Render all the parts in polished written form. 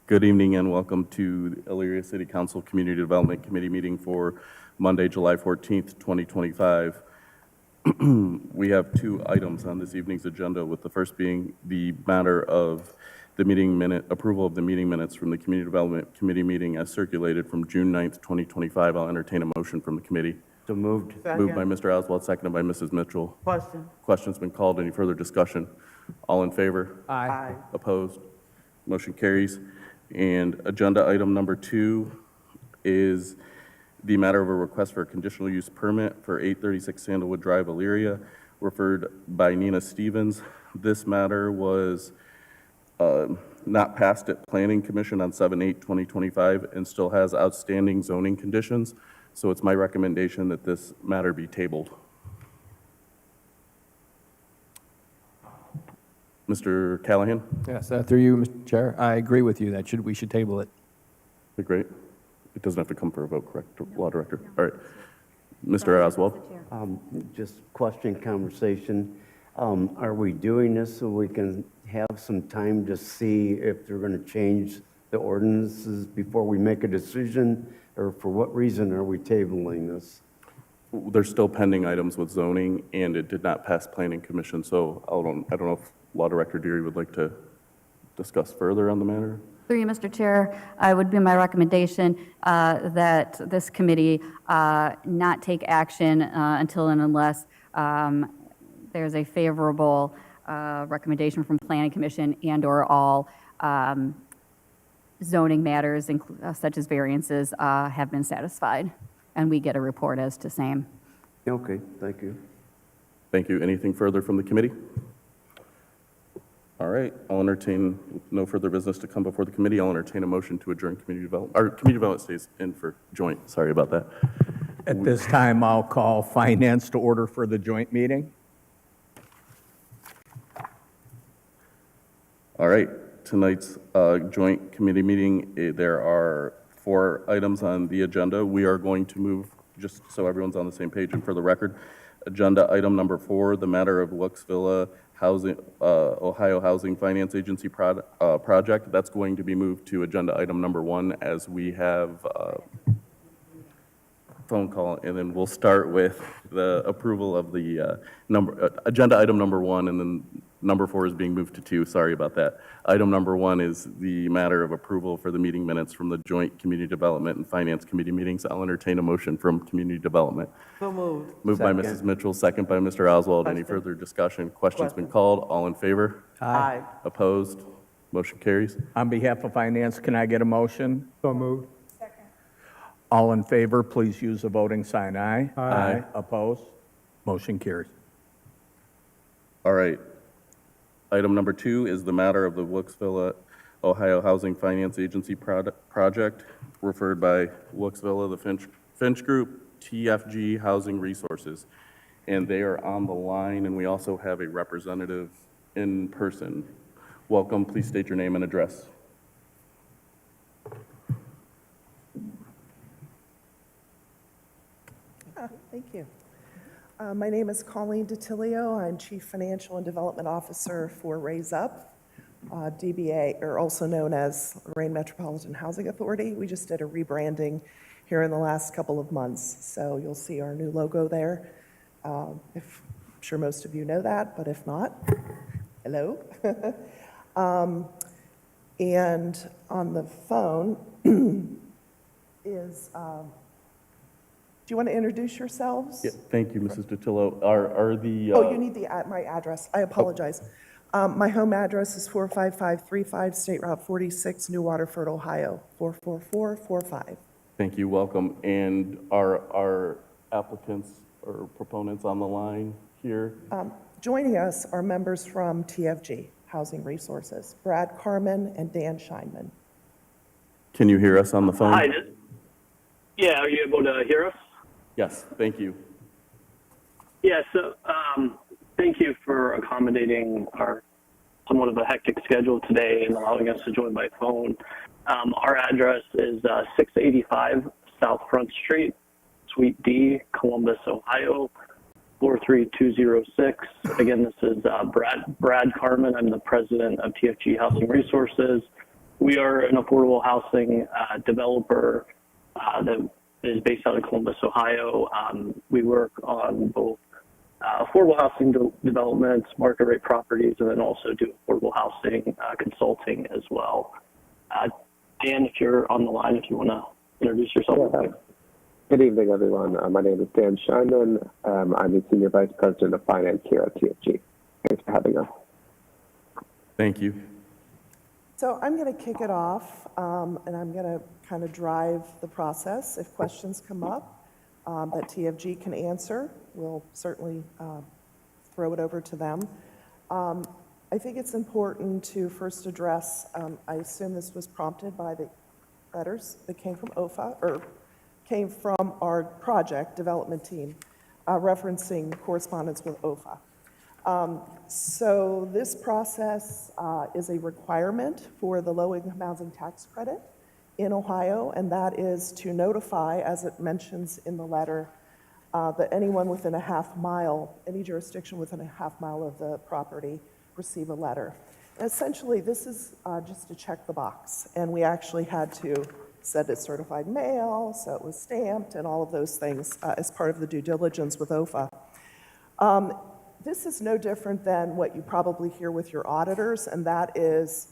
Good evening and welcome to the Elyria City Council Community Development Committee meeting for Monday, July 14th, 2025. We have two items on this evening's agenda, with the first being the matter of the approval of the meeting minutes from the Community Development Committee meeting as circulated from June 9th, 2025. I'll entertain a motion from the committee. So moved. Moved by Mr. Oswald, seconded by Mrs. Mitchell. Question. Question's been called. Any further discussion? All in favor? Aye. Opposed? Motion carries. And agenda item number 2 is the matter of a request for a conditional use permit for 836 Sandalwood Drive, Elyria, referred by Nina Stevens. This matter was not passed at Planning Commission on 7/8/2025 and still has outstanding zoning conditions. So it's my recommendation that this matter be tabled. Mr. Callahan? Yes, through you, Mr. Chair. I agree with you that we should table it. Great. It doesn't have to come for a vote, correct, Law Director? All right. Mr. Oswald? Just question, conversation. Are we doing this so we can have some time to see if they're going to change the ordinances before we make a decision? Or for what reason are we tabling this? There's still pending items with zoning, and it did not pass Planning Commission, so I don't know if Law Director Deary would like to discuss further on the matter. Through you, Mr. Chair, I would be my recommendation that this committee not take action until and unless there's a favorable recommendation from Planning Commission and/or all zoning matters, such as variances, have been satisfied, and we get a report as to same. Okay, thank you. Thank you. Anything further from the committee? All right. I'll entertain, with no further business to come before the committee, I'll entertain a motion to adjourn community development. Our community development stays in for joint. Sorry about that. At this time, I'll call Finance to order for the joint meeting. All right. Tonight's joint committee meeting, there are 4 items on the agenda. We are going to move, just so everyone's on the same page and for the record, agenda item number 4, the matter of Wilkes-Villa Ohio Housing Finance Agency project. That's going to be moved to agenda item number 1 as we have phone call, and then we'll start with the approval of the agenda item number 1, and then number 4 is being moved to 2. Sorry about that. Item number 1 is the matter of approval for the meeting minutes from the joint Community Development and Finance Committee meetings. I'll entertain a motion from Community Development. So moved. Moved by Mrs. Mitchell, second by Mr. Oswald. Any Question. further discussion? Question's been called. All in favor? Aye. Opposed? Motion carries. On behalf of Finance, can I get a motion? So moved. All in favor, please use the voting sign aye. Aye. Opposed? Motion carries. All right. Item number 2 is the matter of the Wilkes-Villa Ohio Housing Finance Agency project, referred by Wilkes-Villa, the Finch Group, TFG Housing Resources. And they are on the line, and we also have a representative in person. Welcome. Please state your name and address. Thank you. My name is Colleen DiTilio. I'm Chief Financial and Development Officer for Raise Up, DBA, or also known as Lorraine Metropolitan Housing Authority. We just did a rebranding here in the last couple of months, so you'll see our new logo there. I'm sure most of you know that, but if not, hello. And on the phone is... do you want to introduce yourselves? Yeah, thank you, Mrs. DiTillo. Are the... Oh, you need my address. I apologize. My home address is 45535 State Route 46, New Waterford, Ohio, 44445. Thank you. Welcome. And are applicants or proponents on the line here? Joining us are members from TFG Housing Resources, Brad Carmen and Dan Scheinman. Can you hear us on the phone? Hi. Yeah, are you able to hear us? Yes, thank you. Yeah, so thank you for accommodating our somewhat of a hectic schedule today and allowing us to join by phone. Our address is 685 South Front Street, Suite D, Columbus, Ohio, 43206. Again, this is Brad Carmen. I'm the president of TFG Housing Resources. we are an affordable housing developer that is based out of Columbus, Ohio. We work on both affordable housing developments, market rate properties, and then also do affordable housing consulting as well. Dan, if you're on the line, if you want to introduce yourself. Yeah. Good evening, everyone. My name is Dan Scheinman. I'm the Senior Vice President of Finance here at TFG. Thanks for having us. Thank you. So I'm going to kick it off, and I'm going to kind of drive the process. If questions come up that TFG can answer, we'll certainly throw it over to them. I think it's important to first address, I assume this was prompted by the letters that came from OFA, or came from our project development team, referencing correspondence with OFA. So this process is a requirement for the low-income housing tax credit in Ohio, and that is to notify, as it mentions in the letter, that anyone within a half mile, any jurisdiction within a half mile of the property, receive a letter. And essentially, this is just to check the box, and we actually had to send it certified mail, so it was stamped, and all of those things as part of the due diligence with OFA. This is no different than what you probably hear with your auditors, and that is,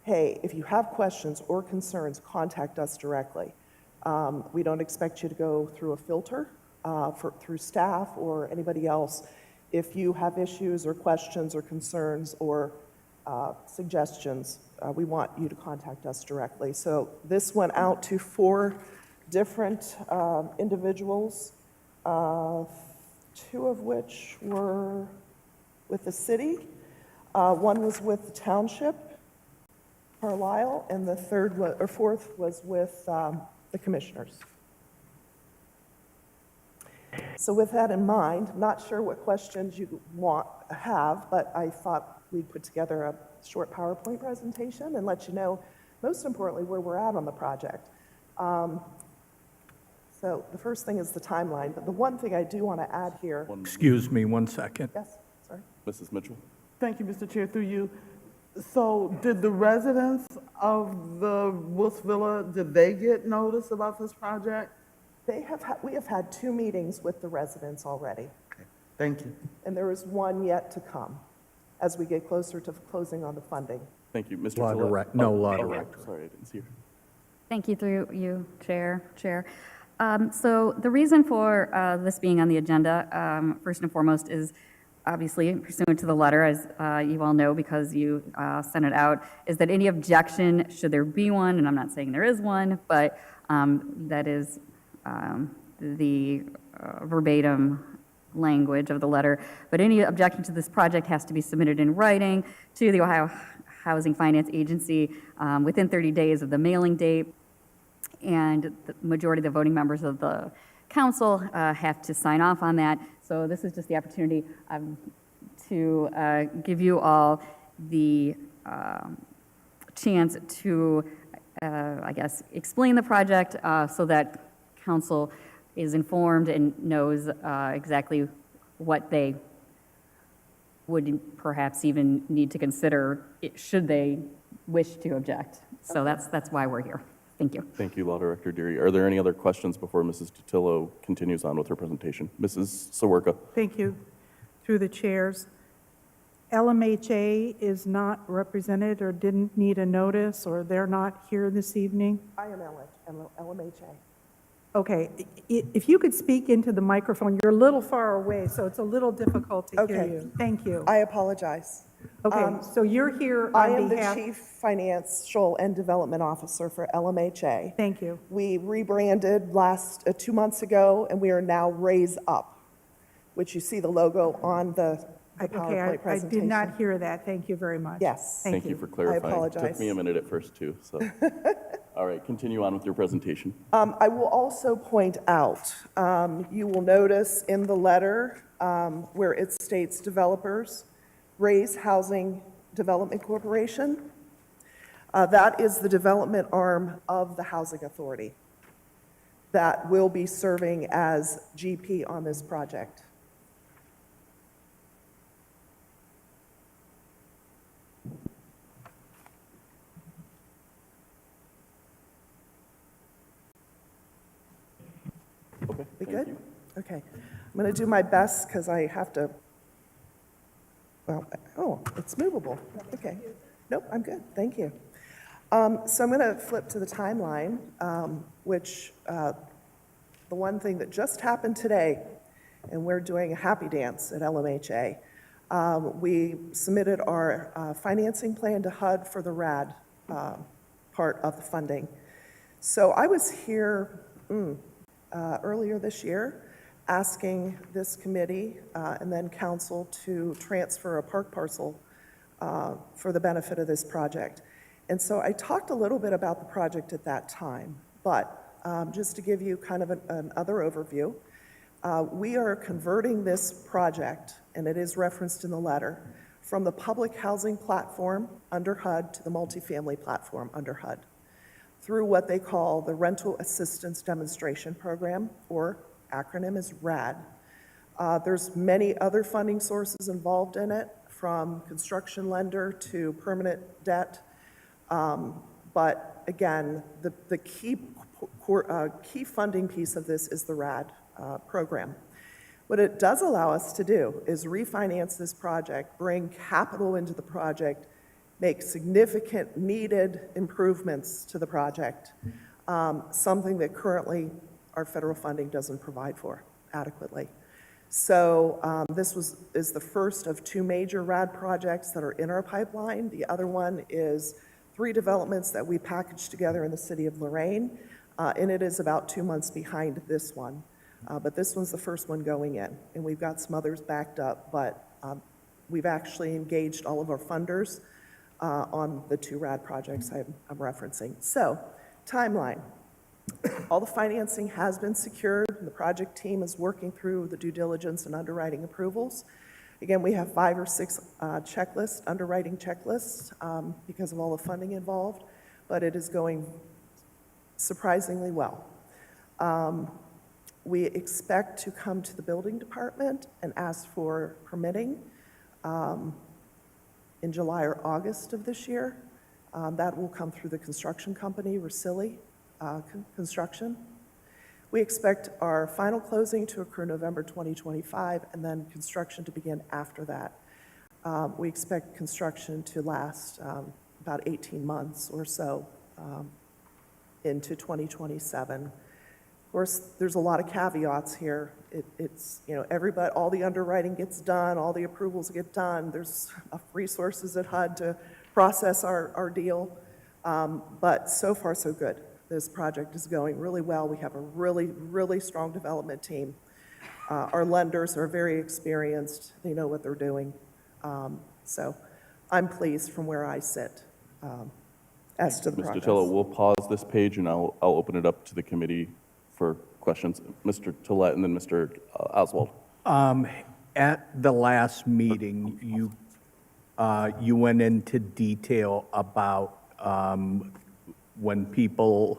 hey, if you have questions or concerns, contact us directly. We don't expect you to go through a filter through staff or anybody else. If you have issues or questions or concerns or suggestions, we want you to contact us directly. So this went out to 4 different individuals, 2 of which were with the city, 1 was with the township, Carlisle, and the 4th was with the commissioners. So with that in mind, not sure what questions you have, but I thought we'd put together a short PowerPoint presentation and let you know, most importantly, where we're at on the project. So the first thing is the timeline, but the one thing I do want to add here. Excuse me 1 second. Yes, sorry. Mrs. Mitchell? Thank you, Mr. Chair, through you. So did the residents of the Wolf's Villa, did they get notice about this project? We have had 2 meetings with the residents already, Thank you. and there is 1 yet to come as we get closer to closing on the funding. Thank you. Mr. Law Gillette? direct- no, law oh, director. Sorry, I didn't see her. Thank you through you, Chair. So the reason for this being on the agenda, first and foremost, is obviously pursuant to the letter, as you all know because you sent it out, is that any objection, should there be one, and I'm not saying there is one, but that is the verbatim language of the letter. But any objection to this project has to be submitted in writing to the Ohio Housing Finance Agency within 30 days of the mailing date. And the majority of the voting members of the council have to sign off on that. So this is just the opportunity to give you all the chance to, I guess, explain the project so that council is informed and knows exactly what they would perhaps even need to consider should they wish to object. So that's why we're here. Thank you. Thank you, Law Director Deary. Are there any other questions before Mrs. Totillo continues on with her presentation? Mrs. Sawerka? Thank you. Through the chairs. LMHA is not represented or didn't need a notice, or they're not here this evening? I am LMHA. Okay, if you could speak into the microphone, you're a little far away, so it's a little difficult to hear Okay. you. Thank you. I apologize. Okay, so you're here I on am the behalf... Chief Financial and Development Officer for LMHA. Thank you. We rebranded 2 months ago, and we are now Raise Up, which you see the logo on the Okay, PowerPoint I presentation. did not hear that. Thank you very much. Yes. Thank you you. for clarifying. Took apologize. me a minute at first, too, so. All right, continue on with your presentation. I will also point out, you will notice in the letter where it states developers, Raise Housing Development Corporation. That is the development arm of the Housing Authority that will be serving as GP on this project. You good? Okay. I'm going to do my best because I have to, well, oh, it's movable. Okay. Nope, I'm good. Thank you. So I'm going to flip to the timeline, which the one thing that just happened today, and we're doing a happy dance at LMHA. We submitted our financing plan to HUD for the RAD part of the funding. So I was here earlier this year asking this committee and then council to transfer a park parcel for the benefit of this project. And so I talked a little bit about the project at that time, but just to give you kind of another overview, we are converting this project, and it is referenced in the letter, from the public housing platform under HUD to the multifamily platform under HUD through what they call the Rental Assistance Demonstration Program, or acronym is RAD. There's many other funding sources involved in it, from construction lender to permanent debt. But again, the key funding piece of this is the RAD program. What it does allow us to do is refinance this project, bring capital into the project, make significant needed improvements to the project, something that currently our federal funding doesn't provide for adequately. So this is the first of two major RAD projects that are in our pipeline. The other one is 3 developments that we packaged together in the city of Lorain, and it is about 2 months behind this one. But this one's the first one going in, and we've got some others backed up, but we've actually engaged all of our funders on the 2 RAD projects I'm referencing. So, timeline. All the financing has been secured. The project team is working through the due diligence and underwriting approvals. Again, we have 5 or 6 underwriting checklists because of all the funding involved, but it is going surprisingly well. We expect to come to the building department and ask for permitting in July or August of this year. That will come through the construction company, Russilli Construction. We expect our final closing to occur November 2025, and then construction to begin after that. We expect construction to last about 18 months or so into 2027. Of course, there's a lot of caveats here. It's, you know, all the underwriting gets done, all the approvals get done. There's resources at HUD to process our deal. But so far, so good. This project is going really well. We have a really, really strong development team. Our lenders are very experienced. They know what they're doing. So I'm pleased from where I sit as to the progress. Mr. Tillet, we'll pause this page and I'll open it up to the committee for questions. Mr. Tillet and then Mr. Oswald. At the last meeting, you went into detail about when people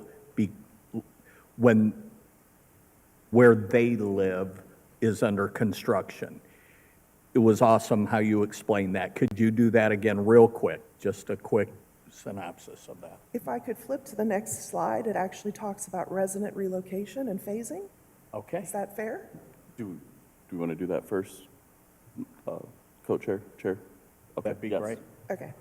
where they live is under construction. It was awesome how you explained that. Could you do that again real quick? Just a quick synopsis of that. If I could flip to the next slide, it actually talks about resident relocation and phasing. Okay. Is that fair? Do we want to do that first? Co-chair, chair? Okay, That'd be yes. great. Okay.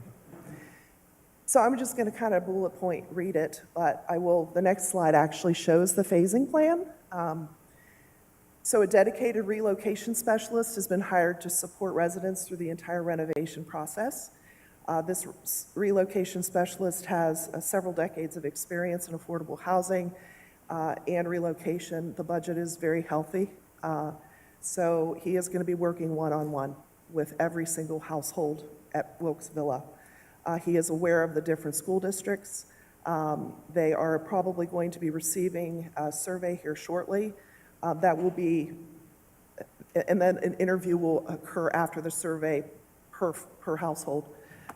So I'm just going to kind of bullet point read it, but the next slide actually shows the phasing plan. So a dedicated relocation specialist has been hired to support residents through the entire renovation process. This relocation specialist has several decades of experience in affordable housing and relocation. The budget is very healthy. So he is going to be working one-on-one with every single household at Wilkes Villa. He is aware of the different school districts. They are probably going to be receiving a survey here shortly. That will be, and then an interview will occur after the survey per household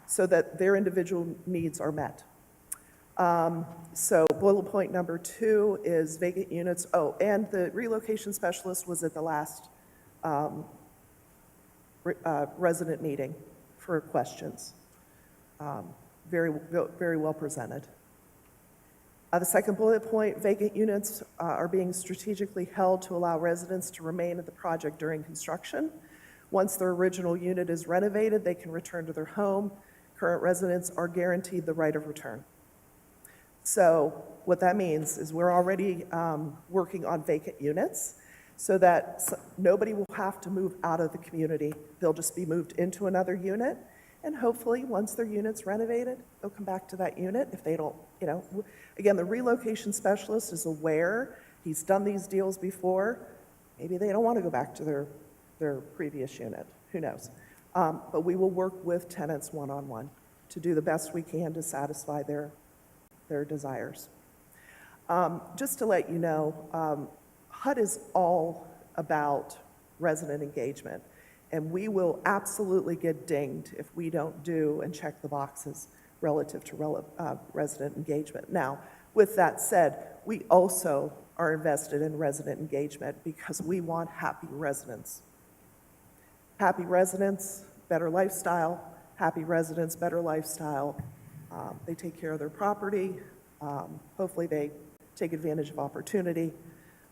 so that their individual needs are met. So bullet point number 2 is vacant units. Oh, and the relocation specialist was at the last resident meeting for questions. Very well presented. The second bullet point, vacant units are being strategically held to allow residents to remain at the project during construction. Once their original unit is renovated, they can return to their home. Current residents are guaranteed the right of return. So what that means is we're already working on vacant units so that nobody will have to move out of the community. They'll just be moved into another unit. And hopefully, once their unit's renovated, they'll come back to that unit. If they don't, again, the relocation specialist is aware. He's done these deals before. Maybe they don't want to go back to their previous unit. Who knows? But we will work with tenants one-on-one to do the best we can to satisfy their desires. Just to let you know, HUD is all about resident engagement. And we will absolutely get dinged if we don't do and check the boxes relative to resident engagement. Now, with that said, we also are invested in resident engagement because we want happy residents. Happy residents, better lifestyle. Happy residents, better lifestyle. They take care of their property. Hopefully they take advantage of opportunity.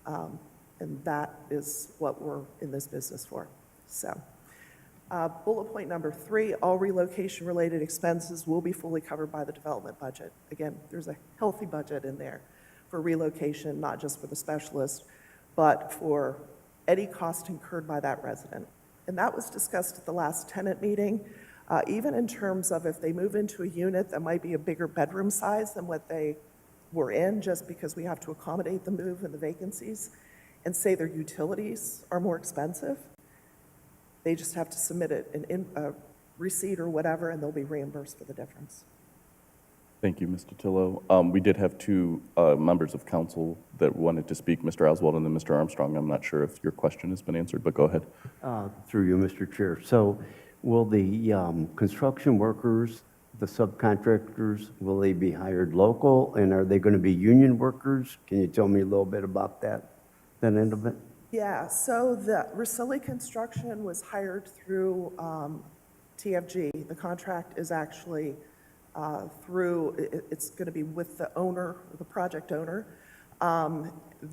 And that is what we're in this business for. So, bullet point number 3, all relocation-related expenses will be fully covered by the development budget. Again, there's a healthy budget in there for relocation, not just for the specialist, but for any cost incurred by that resident. And that was discussed at the last tenant meeting, even in terms of if they move into a unit that might be a bigger bedroom size than what they were in, just because we have to accommodate the move and the vacancies, and say their utilities are more expensive. They just have to submit a receipt or whatever, and they'll be reimbursed for the difference. Thank you, Mr. Tillo. We did have 2 members of council that wanted to speak, Mr. Oswald and then Mr. Armstrong. I'm not sure if your question has been answered, but go ahead. Through you, Mr. Chair. So will the construction workers, the subcontractors, will they be hired local, and are they going to be union workers? Can you tell me a little bit about that end of it? Yeah, so the Russilli Construction was hired through TFG. The contract is actually it's going to be with the owner, the project owner.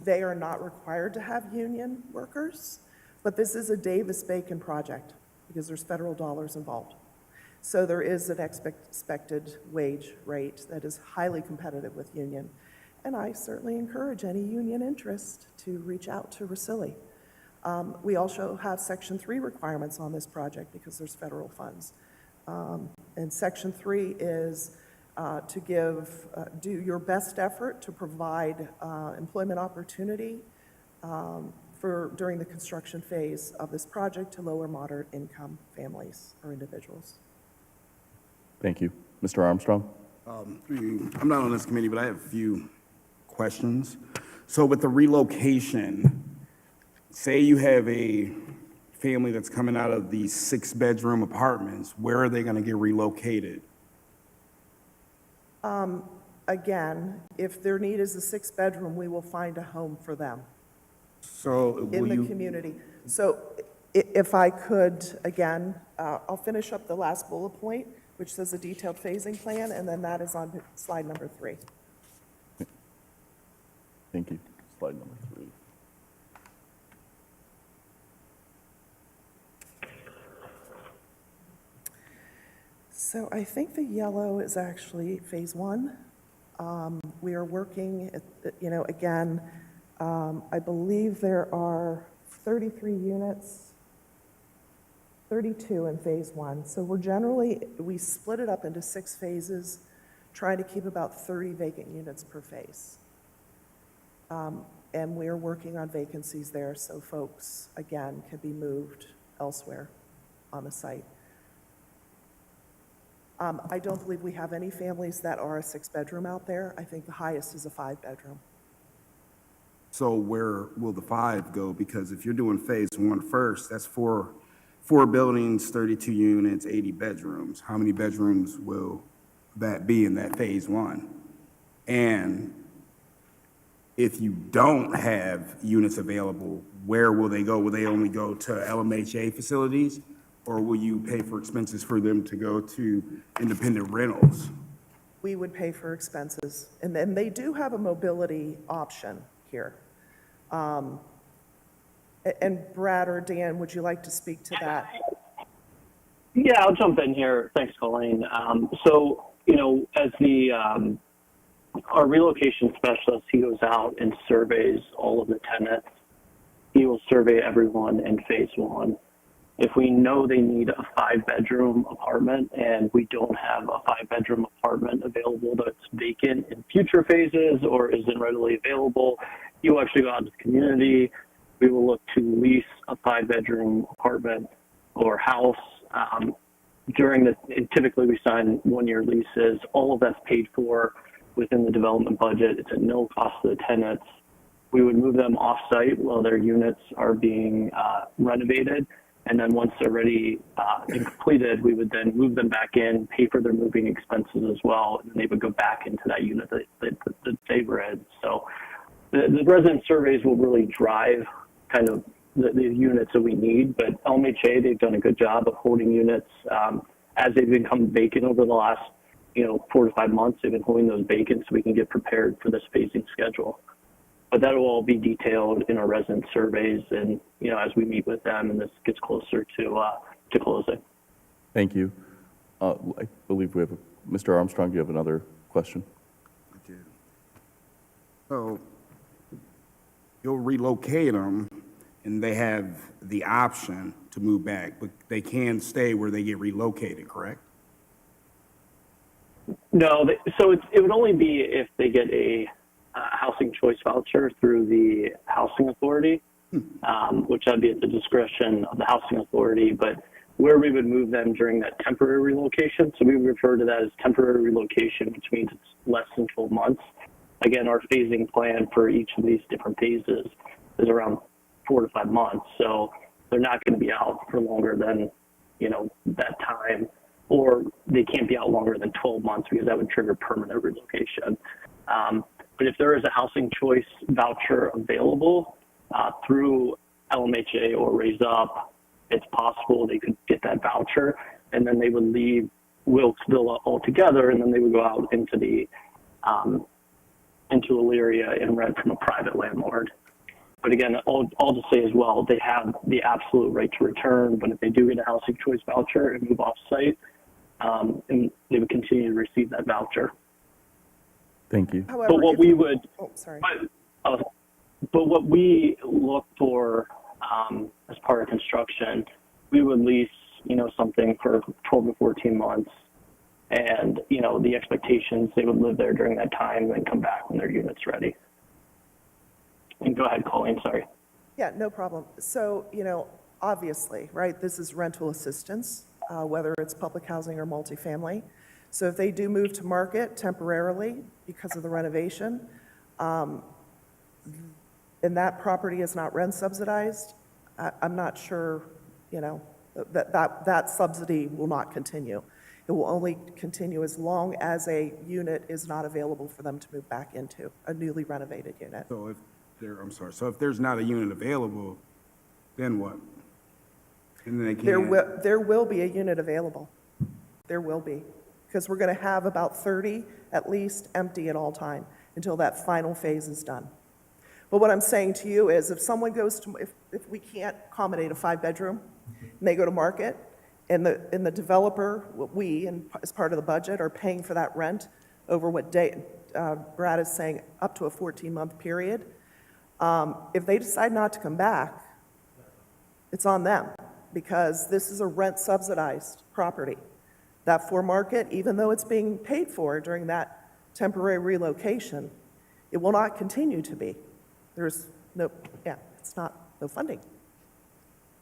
They are not required to have union workers, but this is a Davis-Bacon project because there's federal dollars involved. So there is an expected wage rate that is highly competitive with union. And I certainly encourage any union interest to reach out to Russilli. We also have Section 3 requirements on this project because there's federal funds. And Section 3 is to do your best effort to provide employment opportunity during the construction phase of this project to lower moderate income families or individuals. Thank you. Mr. Armstrong? I'm not on this committee, but I have a few questions. So with the relocation, say you have a family that's coming out of these 6-bedroom apartments, where are they going to get relocated? Again, if their need is a 6-bedroom, we will find a home for them So in the community. So if I could, again, I'll finish up the last bullet point, which says a detailed phasing plan, and then that is on slide number 3. Thank you. Slide number 3. So I think the yellow is actually phase 1. We are working, again, I believe there are 33 units, 32 in phase 1. So we split it up into 6 phases, trying to keep about 30 vacant units per phase. And we are working on vacancies there, so folks, again, can be moved elsewhere on the site. I don't believe we have any families that are a 6-bedroom out there. I think the highest is a 5-bedroom. So where will the 5 go? Because if you're doing phase 1 first, that's four buildings, 32 units, 80 bedrooms. How many bedrooms will that be in that phase 1? And if you don't have units available, where will they go? Will they only go to LMHA facilities? Or will you pay for expenses for them to go to independent rentals? we would pay for expenses. And then they do have a mobility option here. And Brad or Dan, would you like to speak to that? Yeah, I'll jump in here. Thanks, Colleen. So, you know, as our relocation specialist, he goes out and surveys all of the tenants. He will survey everyone in phase one. If we know they need a 5-bedroom apartment and we don't have a 5-bedroom apartment available that's vacant in future phases or isn't readily available, he will actually go out to the community. We will look to lease a 5-bedroom apartment or house. Typically we sign 1-year leases. All of that's paid for within the development budget. It's at no cost to the tenants. We would move them off-site while their units are being renovated. And then once they're ready and completed, we would then move them back in, pay for their moving expenses as well, and then they would go back into that unit that they were in. So the resident surveys will really drive kind of the units that we need, but LMHA, they've done a good job of holding units as they've become vacant over the last 4 to 5 months. They've been holding those vacant so we can get prepared for this phasing schedule. But that will all be detailed in our resident surveys and, as we meet with them and this gets closer to closing. Thank you. I believe we have, Mr. Armstrong, you have another question? I do. So you'll relocate them and they have the option to move back, but they can stay where they get relocated, correct? No, so it would only be if they get a housing choice voucher through the housing authority, which would be at the discretion of the housing authority, but where we would move them during that temporary relocation. So we refer to that as temporary relocation, which means it's less than 12 months. Again, our phasing plan for each of these different phases is around 4 to 5 months. So they're not going to be out for longer than, that time, or they can't be out longer than 12 months because that would trigger permanent relocation. But if there is a housing choice voucher available through LMHA or Raise Up, it's possible they could get that voucher and then they would leave Wilkes Villa altogether, and then they would go out into Elyria and rent from a private landlord. But again, I'll just say as well, they have the absolute right to return, but if they do get a housing choice voucher and move off-site, and they would continue to receive that voucher. Thank you. However, But what we would, oh, sorry. but what we look for as part of construction, we would lease, something for 12 to 14 months, and the expectations they would live there during that time and come back when their unit's ready. And go ahead, Colleen. Sorry. Yeah, no problem. So, obviously, right, this is rental assistance, whether it's public housing or multifamily. So if they do move to market temporarily because of the renovation, and that property is not rent subsidized, I'm not sure, that subsidy will not continue. It will only continue as long as a unit is not available for them to move back into, a newly renovated unit. So if there's not a unit available, then what? And then they can't. There will be a unit available. There will be. Because we're going to have about 30 at least empty at all time until that final phase is done. But what I'm saying to you is if someone goes to, if we can't accommodate a 5-bedroom and they go to market and the developer, and as part of the budget, are paying for that rent over what Brad is saying, up to a 14-month period, if they decide not to come back, it's on them because this is a rent subsidized property. That for market, even though it's being paid for during that temporary relocation, it will not continue to be. There's no funding.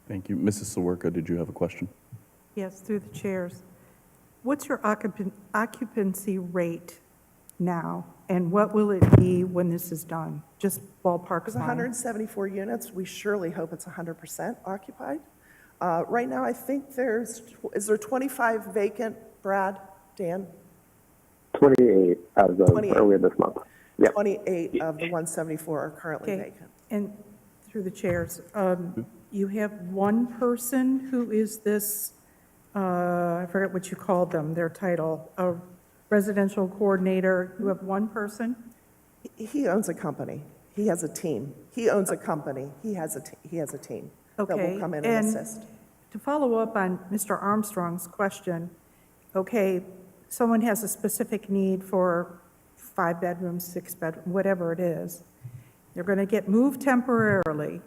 Thank you. Mrs. Sawerka, did you have a question? Yes, through the chairs. What's your occupancy rate now, and what will it be when this is done? Just ballpark There's time. 174 units. We surely hope it's 100% occupied. Right now, I think is there 25 vacant, Brad, Dan? 28 as of 28. earlier this month. Yeah. 28 of the 174 are currently Okay, vacant. and through the chairs, you have one person who is this, I forget what you called them, their title, residential coordinator, you have one person? He owns a company. He has a team. He owns a company. He has a team that will Okay, come in and assist. To follow up on Mr. Armstrong's question, okay, someone has a specific need for 5 bedrooms, 6 bedrooms, whatever it is. They're going to get moved temporarily,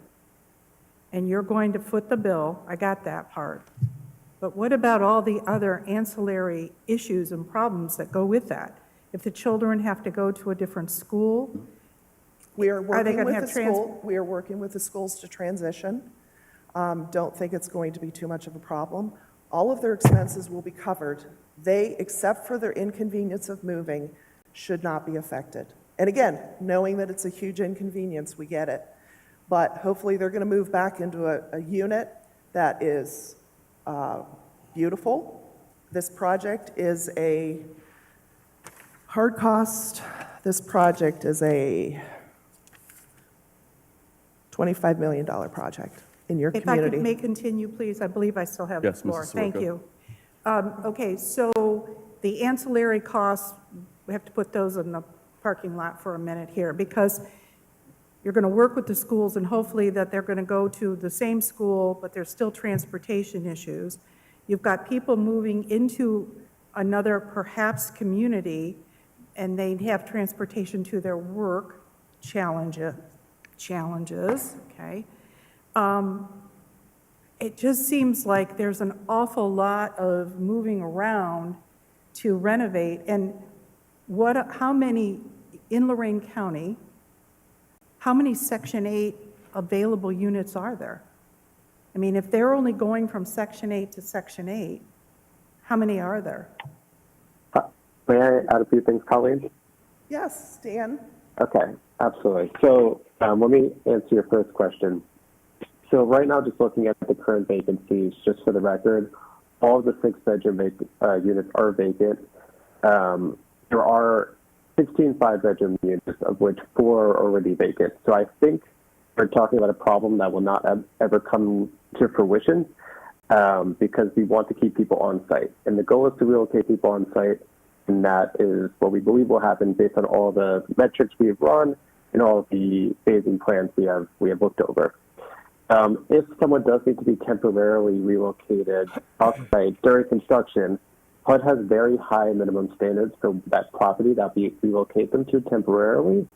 and you're going to foot the bill. I got that part. But what about all the other ancillary issues and problems that go with that? If the children have to go to a different school, We are Are they working gonna with have the trans- school, we are working with the schools to transition. Don't think it's going to be too much of a problem. All of their expenses will be covered. They, except for their inconvenience of moving, should not be affected. And again, knowing that it's a huge inconvenience, we get it. But hopefully, they're going to move back into a unit that is beautiful. This project is a hard cost. This project is a $25 million project in your if I community. could may continue, please, I believe I still have the Yes, Mrs. floor. Thank Soroka. you. Okay, so the ancillary costs, we have to put those in the parking lot for a minute here, because you're going to work with the schools, and hopefully that they're going to go to the same school, but there's still transportation issues. You've got people moving into another perhaps community, and they have transportation to their work challenges, okay? It just seems like there's an awful lot of moving around to renovate, and how many, in Lorraine County, how many Section 8 available units are there? I mean, if they're only going from Section 8 to Section 8, how many are there? May I add a few things, Colleen? Yes, Dan? Okay, absolutely. So let me answer your first question. So right now, just looking at the current vacancies, just for the record, all of the 6-bedroom units are vacant. There are 16 5-bedroom units, of which 4 are already vacant. So I think we're talking about a problem that will not ever come to fruition because we want to keep people on site. And the goal is to relocate people on site, and that is what we believe will happen based on all the metrics we have run and all of the phasing plans we have looked over. If someone does need to be temporarily relocated off-site during construction, HUD has very high minimum standards for that property that we relocate them to temporarily.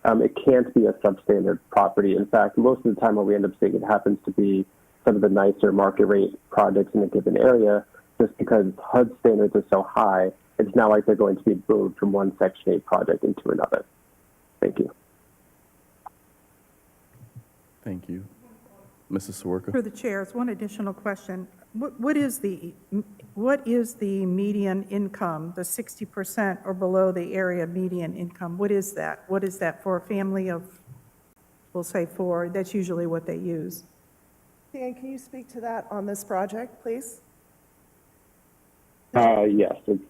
It can't be a substandard property. In fact, most of the time what we end up seeing, it happens to be some of the nicer market rate projects in a given area, just because HUD standards are so high, it's not like they're going to be moved from one Section 8 project into another. Thank you. Thank you. Mrs. Soroka? Through the chairs, one additional question. What is the median income, the 60% or below the area median income? What is that? What is that for a family of, we'll say 4? That's usually what they use. Dan, can you speak to that on this project, please? Yes. It's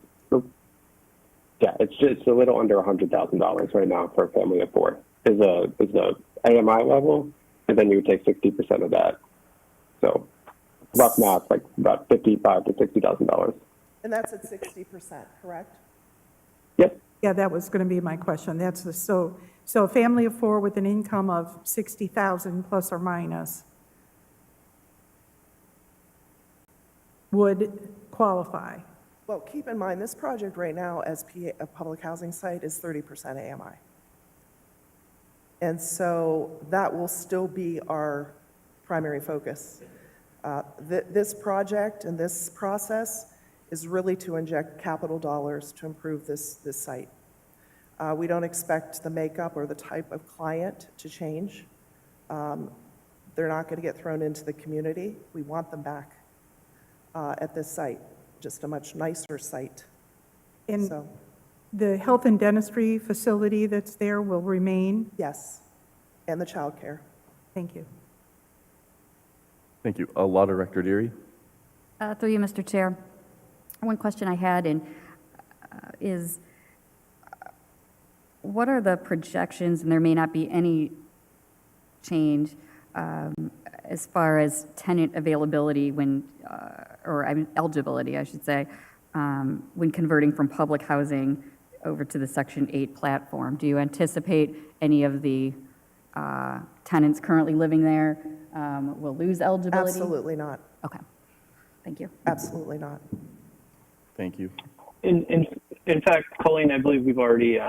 a little under $100,000 right now for a family of 4. Is a AMI level, and then you would take 60% of that. So rough math, like about $55,000 to $60,000. And that's at 60%, correct? Yep. Yeah, that was going to be my question. So a family of 4 with an income of 60,000 plus or minus would qualify. Well, keep in mind, this project right now, as a public housing site, is 30% AMI. And so that will still be our primary focus. This project and this process is really to inject capital dollars to improve this site. We don't expect the makeup or the type of client to change. They're not going to get thrown into the community. We want them back at this site, just a much nicer site. And So, the health and dentistry facility that's there will remain? yes, and the childcare. Thank you. Thank you. Law Director Deary? Through you, Mr. Chair. One question I had is, what are the projections, and there may not be any change, as far as tenant availability when, or eligibility, I should say, when converting from public housing over to the Section 8 platform? Do you anticipate any of the tenants currently living there will lose eligibility? Absolutely not. Okay, thank you. Absolutely not. Thank you. In fact, Colleen, I believe we've already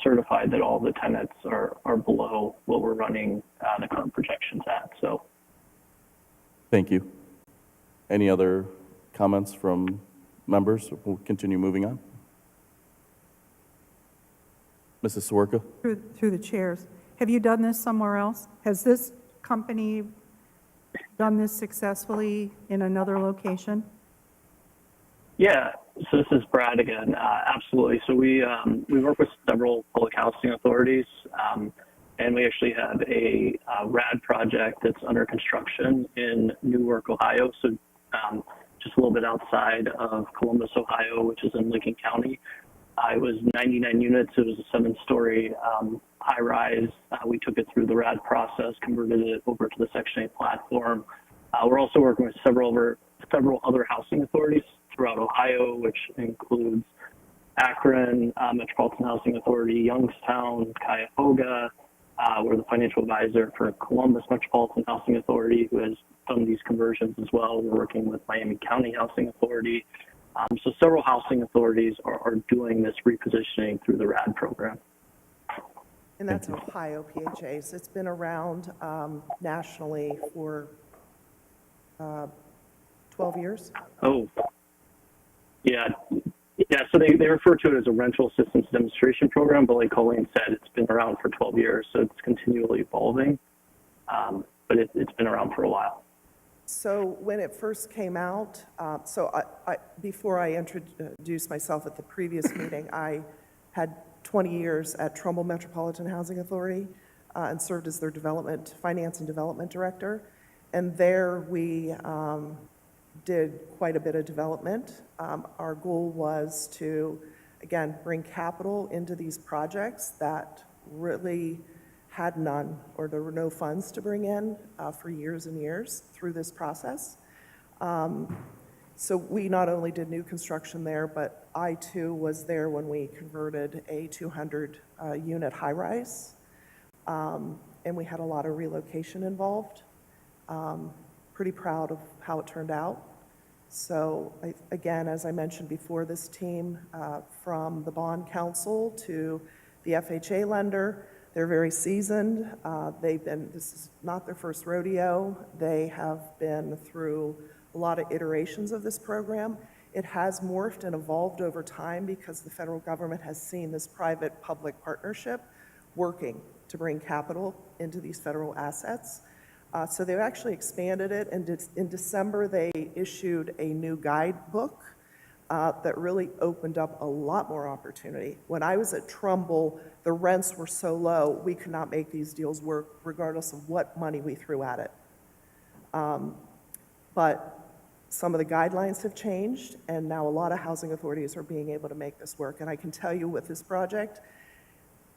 certified that all the tenants are below what we're running the current projections at. So, Thank you. Any other comments from members? We'll continue moving on. Mrs. Swerka? Through the chairs, have you done this somewhere else? Has this company done this successfully in another location? yeah. So this is Brad again. Absolutely. So we work with several public housing authorities, and we actually have a RAD project that's under construction in Newark, Ohio. So just a little bit outside of Columbus, Ohio, which is in Lincoln County. It was 99 units. It was a 7-story high-rise. We took it through the RAD process, converted it over to the Section 8 platform. We're also working with several other housing authorities throughout Ohio, which includes Akron, Metropolitan Housing Authority, Youngstown, Cuyahoga. We're the financial advisor for Columbus Metropolitan Housing Authority, who has done these conversions as well. We're working with Miami County Housing Authority. So several housing authorities are doing this repositioning through the RAD program. And that's Ohio PHAs. It's been around nationally for 12 years. Oh, yeah. Yeah, so they refer to it as a rental assistance demonstration program, but like Colleen said, it's been around for 12 years, so it's continually evolving. But it's been around for a while. So when it first came out, before I introduced myself at the previous meeting, I had 20 years at Trumbull Metropolitan Housing Authority and served as their finance and development director. And there we did quite a bit of development. Our goal was to, again, bring capital into these projects that really had none, or there were no funds to bring in for years and years through this process. So we not only did new construction there, but I too was there when we converted a 200-unit high-rise, and we had a lot of relocation involved. Pretty proud of how it turned out. So again, as I mentioned before, this team from the bond council to the FHA lender, they're very seasoned. This is not their first rodeo. They have been through a lot of iterations of this program. It has morphed and evolved over time because the federal government has seen this private-public partnership working to bring capital into these federal assets. So they've actually expanded it, and in December they issued a new guidebook that really opened up a lot more opportunity. When I was at Trumbull, the rents were so low, we could not make these deals work regardless of what money we threw at it. But some of the guidelines have changed, and now a lot of housing authorities are being able to make this work. And I can tell you with this project,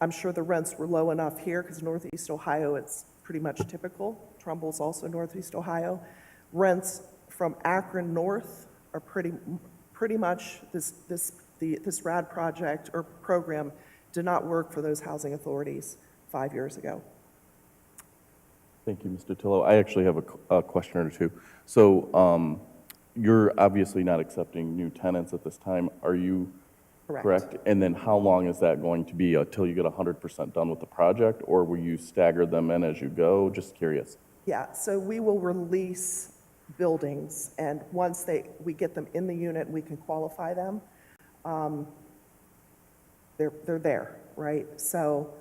I'm sure the rents were low enough here because Northeast Ohio, it's pretty much typical. Trumbull's also Northeast Ohio. Rents from Akron north are pretty much this RAD project or program did not work for those housing authorities 5 years ago. Thank you, Mr. Tillo. I actually have a question or two. So you're obviously not accepting new tenants at this time. Are you correct? And then how long is that going to be until you get 100% done with the project, or will you stagger them in as you go? Just curious. Yeah, so we will release buildings, and once we get them in the unit, we can qualify them. They're there, right? So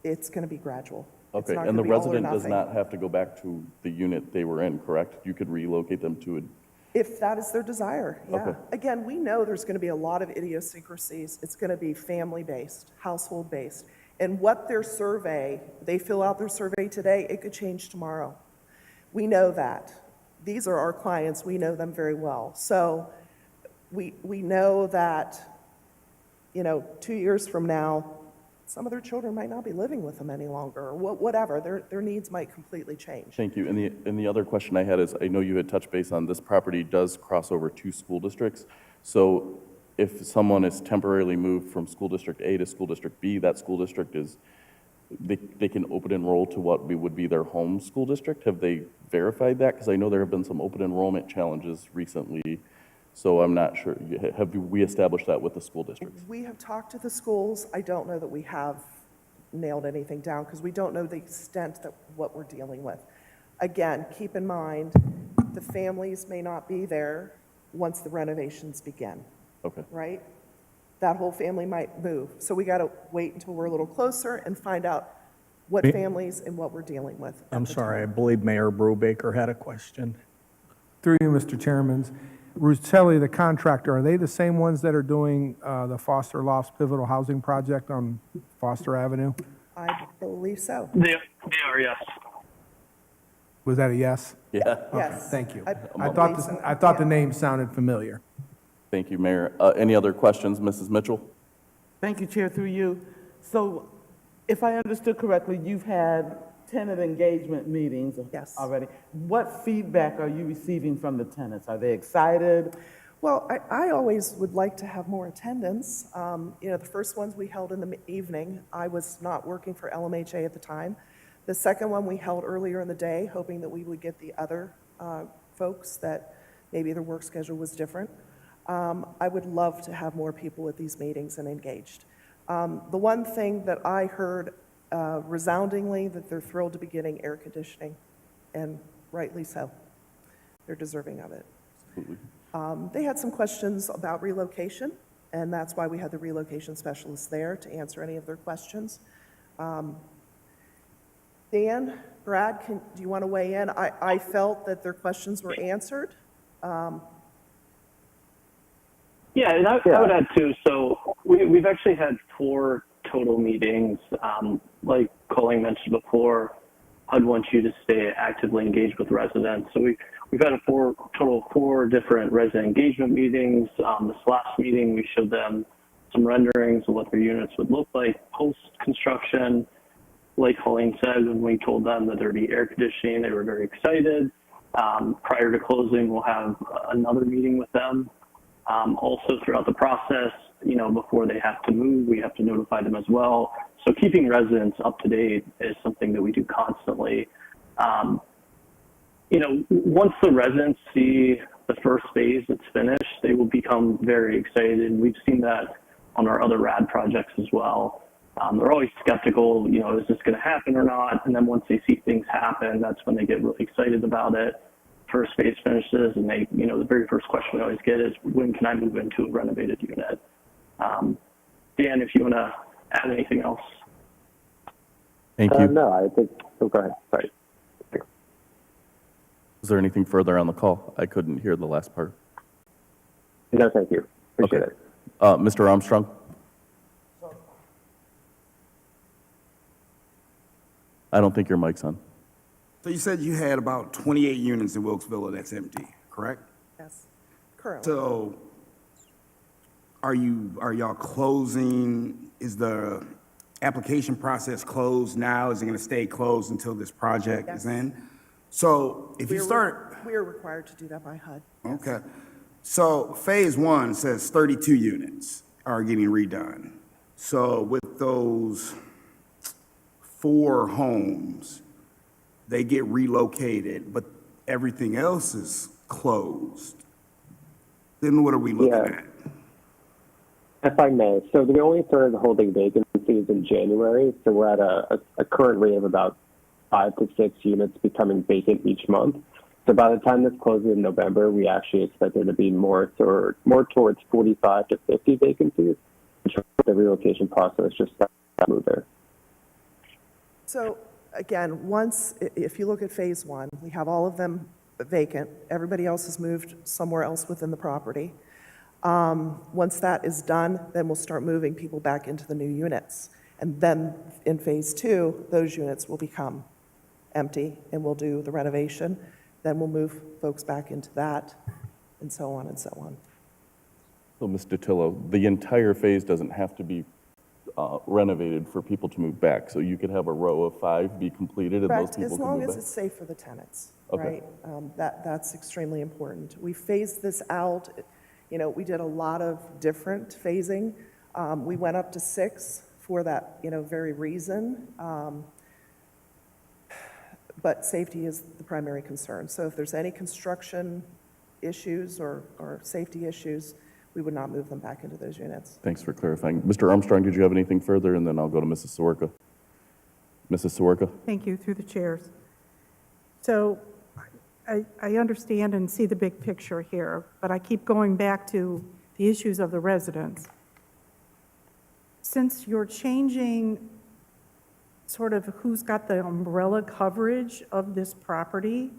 it's going to be gradual. It's Okay, not and gonna the be all or resident does nothing. not have to go back to the unit they were in, correct? You could relocate them to a, If that is their desire, yeah. Okay. Again, we know there's going to be a lot of idiosyncrasies. It's going to be family-based, household-based. And what they fill out their survey today, it could change tomorrow. We know that. These are our clients. We know them very well. So we know that, 2 years from now, some of their children might not be living with them any longer, or whatever. Their needs might completely change. Thank you. And the other question I had is, I know you had touched base on this property does cross over 2 school districts. So if someone is temporarily moved from school district A to school district B, that school district is, they can open enroll to what would be their home school district? Have they verified that? Because I know there have been some open enrollment challenges recently, so I'm not sure. Have we established that with the school districts? We have talked to the schools. I don't know that we have nailed anything down because we don't know the extent that what we're dealing with. Again, keep in mind, the families may not be there once the renovations begin, Okay. right? That whole family might move. So we got to wait until we're a little closer and find out what families and what we're dealing with. at I'm the sorry, I time. believe Mayor Brubaker had a question. Through you, Mr. Chairman. Rutelli, the contractor, are they the same ones that are doing the Foster Lofts Pivotal Housing Project on Foster Avenue? I believe so. They are, yes. Was that a yes? Yeah. Yes. Thank you. I I believe so. thought the Yeah. name sounded familiar. Thank you, Mayor. Any other questions, Mrs. Mitchell? Thank you, Chair, through you. So if I understood correctly, you've had tenant engagement meetings Yes. already. What feedback are you receiving from the tenants? Are they excited? Well, I always would like to have more attendance. The first ones we held in the evening. I was not working for LMHA at the time. The second one we held earlier in the day, hoping that we would get the other folks that maybe their work schedule was different. I would love to have more people at these meetings and engaged. The one thing that I heard resoundingly, that they're thrilled to be getting air conditioning, and rightly so. They're deserving of it. Absolutely. They had some questions about relocation, and that's why we had the relocation specialist there to answer any of their questions. Dan, Brad, do you want to weigh in? I felt that their questions were answered. Yeah, and I would add too, so we've actually had 4 total meetings. Like Colleen mentioned before, I'd want you to stay actively engaged with residents. So we've had a total of 4 different resident engagement meetings. This last meeting, we showed them some renderings of what their units would look like post-construction. Like Colleen said, when we told them that there'd be air conditioning, they were very excited. Prior to closing, we'll have another meeting with them. Also throughout the process, before they have to move, we have to notify them as well. So keeping residents up to date is something that we do constantly. Once the residents see the first phase that's finished, they will become very excited. And we've seen that on our other RAD projects as well. They're always skeptical, is this going to happen or not? And then once they see things happen, that's when they get really excited about it. First phase finishes, and they, the very first question we always get is, when can I move into a renovated unit? Dan, if you want to add anything else. Thank you. No, I think, go ahead, sorry. Is there anything further on the call? I couldn't hear the last part. No, thank you. Appreciate Okay. it. Mr. Armstrong? I don't think your mic's on. So you said you had about 28 units in Wilkesville that's empty, correct? Yes, currently. So are y'all closing? Is the application process closed now? Is it going to stay closed until this project is Yes. in? So if you start, We are required to do that by HUD. okay. So phase 1 says 32 units are getting redone. So with those 4 homes, they get relocated, but everything else is closed. Then what are we looking Yeah. at? If I may, so the only third holding vacancies in January, so we're at a current rate of about 5 to 6 units becoming vacant each month. So by the time this closes in November, we actually expect there to be more towards 45 to 50 vacancies. The relocation process just moved there. So again, if you look at phase 1, we have all of them vacant. Everybody else has moved somewhere else within the property. Once that is done, then we'll start moving people back into the new units. And then in phase 2, those units will become empty and we'll do the renovation. Then we'll move folks back into that, and so on and so on. So, Ms. Datillo, the entire phase doesn't have to be renovated for people to move back. So you could have a row of 5 be completed and those Correct, people as can long move as back. it's safe for the tenants, Okay. right? That's extremely important. We phased this out, you know, we did a lot of different phasing. We went up to 6 for that, you know, very reason. But safety is the primary concern. So if there's any construction issues or safety issues, we would not move them back into those units. Thanks for clarifying. Mr. Armstrong, did you have anything further? And then I'll go to Mrs. Soroka. Mrs. Soroka? Thank you, through the chairs. So I understand and see the big picture here, but I keep going back to the issues of the residents. Since you're changing sort of who's got the umbrella coverage of this property,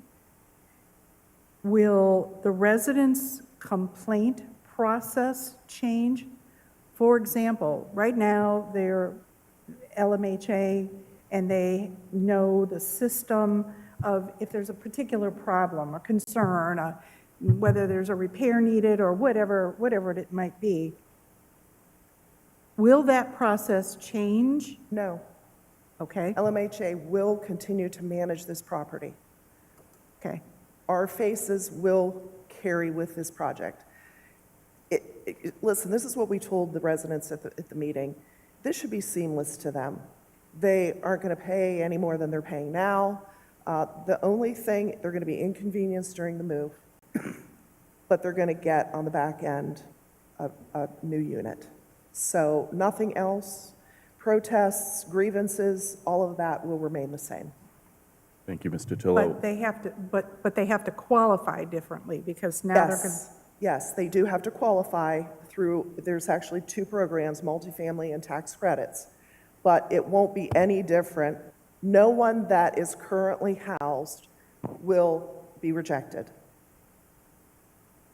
will the residents' complaint process change? For example, right now, they're LMHA, and they know the system of if there's a particular problem or concern, whether there's a repair needed or whatever it might be. Will that process change? No, Okay, LMHA will continue to manage this property. okay. Our faces will carry with this project. Listen, this is what we told the residents at the meeting. This should be seamless to them. They aren't going to pay any more than they're paying now. The only thing, they're going to be inconvenienced during the move, but they're going to get on the back end a new unit. So nothing else, protests, grievances, all of that will remain the same. Thank you, Ms. Totillo. But they have to, but they have to qualify differently because now they're going to. Yes, they do have to qualify through, there's actually 2 programs, multifamily and tax credits, but it won't be any different. No one that is currently housed will be rejected.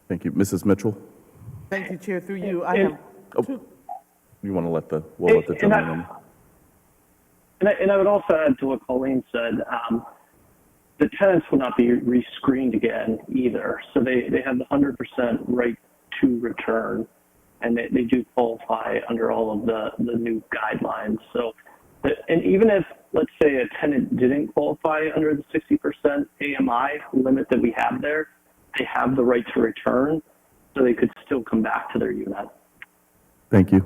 Thank you. Mrs. Mitchell? Thank you, Chair, through you. I have two. You want to we'll let the gentleman in. And I would also add to what Colleen said, the tenants will not be rescreened again either. So they have the 100% right to return, and they do qualify under all of the new guidelines. So, and even if, let's say, a tenant didn't qualify under the 60% AMI limit that we have there, they have the right to return, so they could still come back to their unit. Thank you.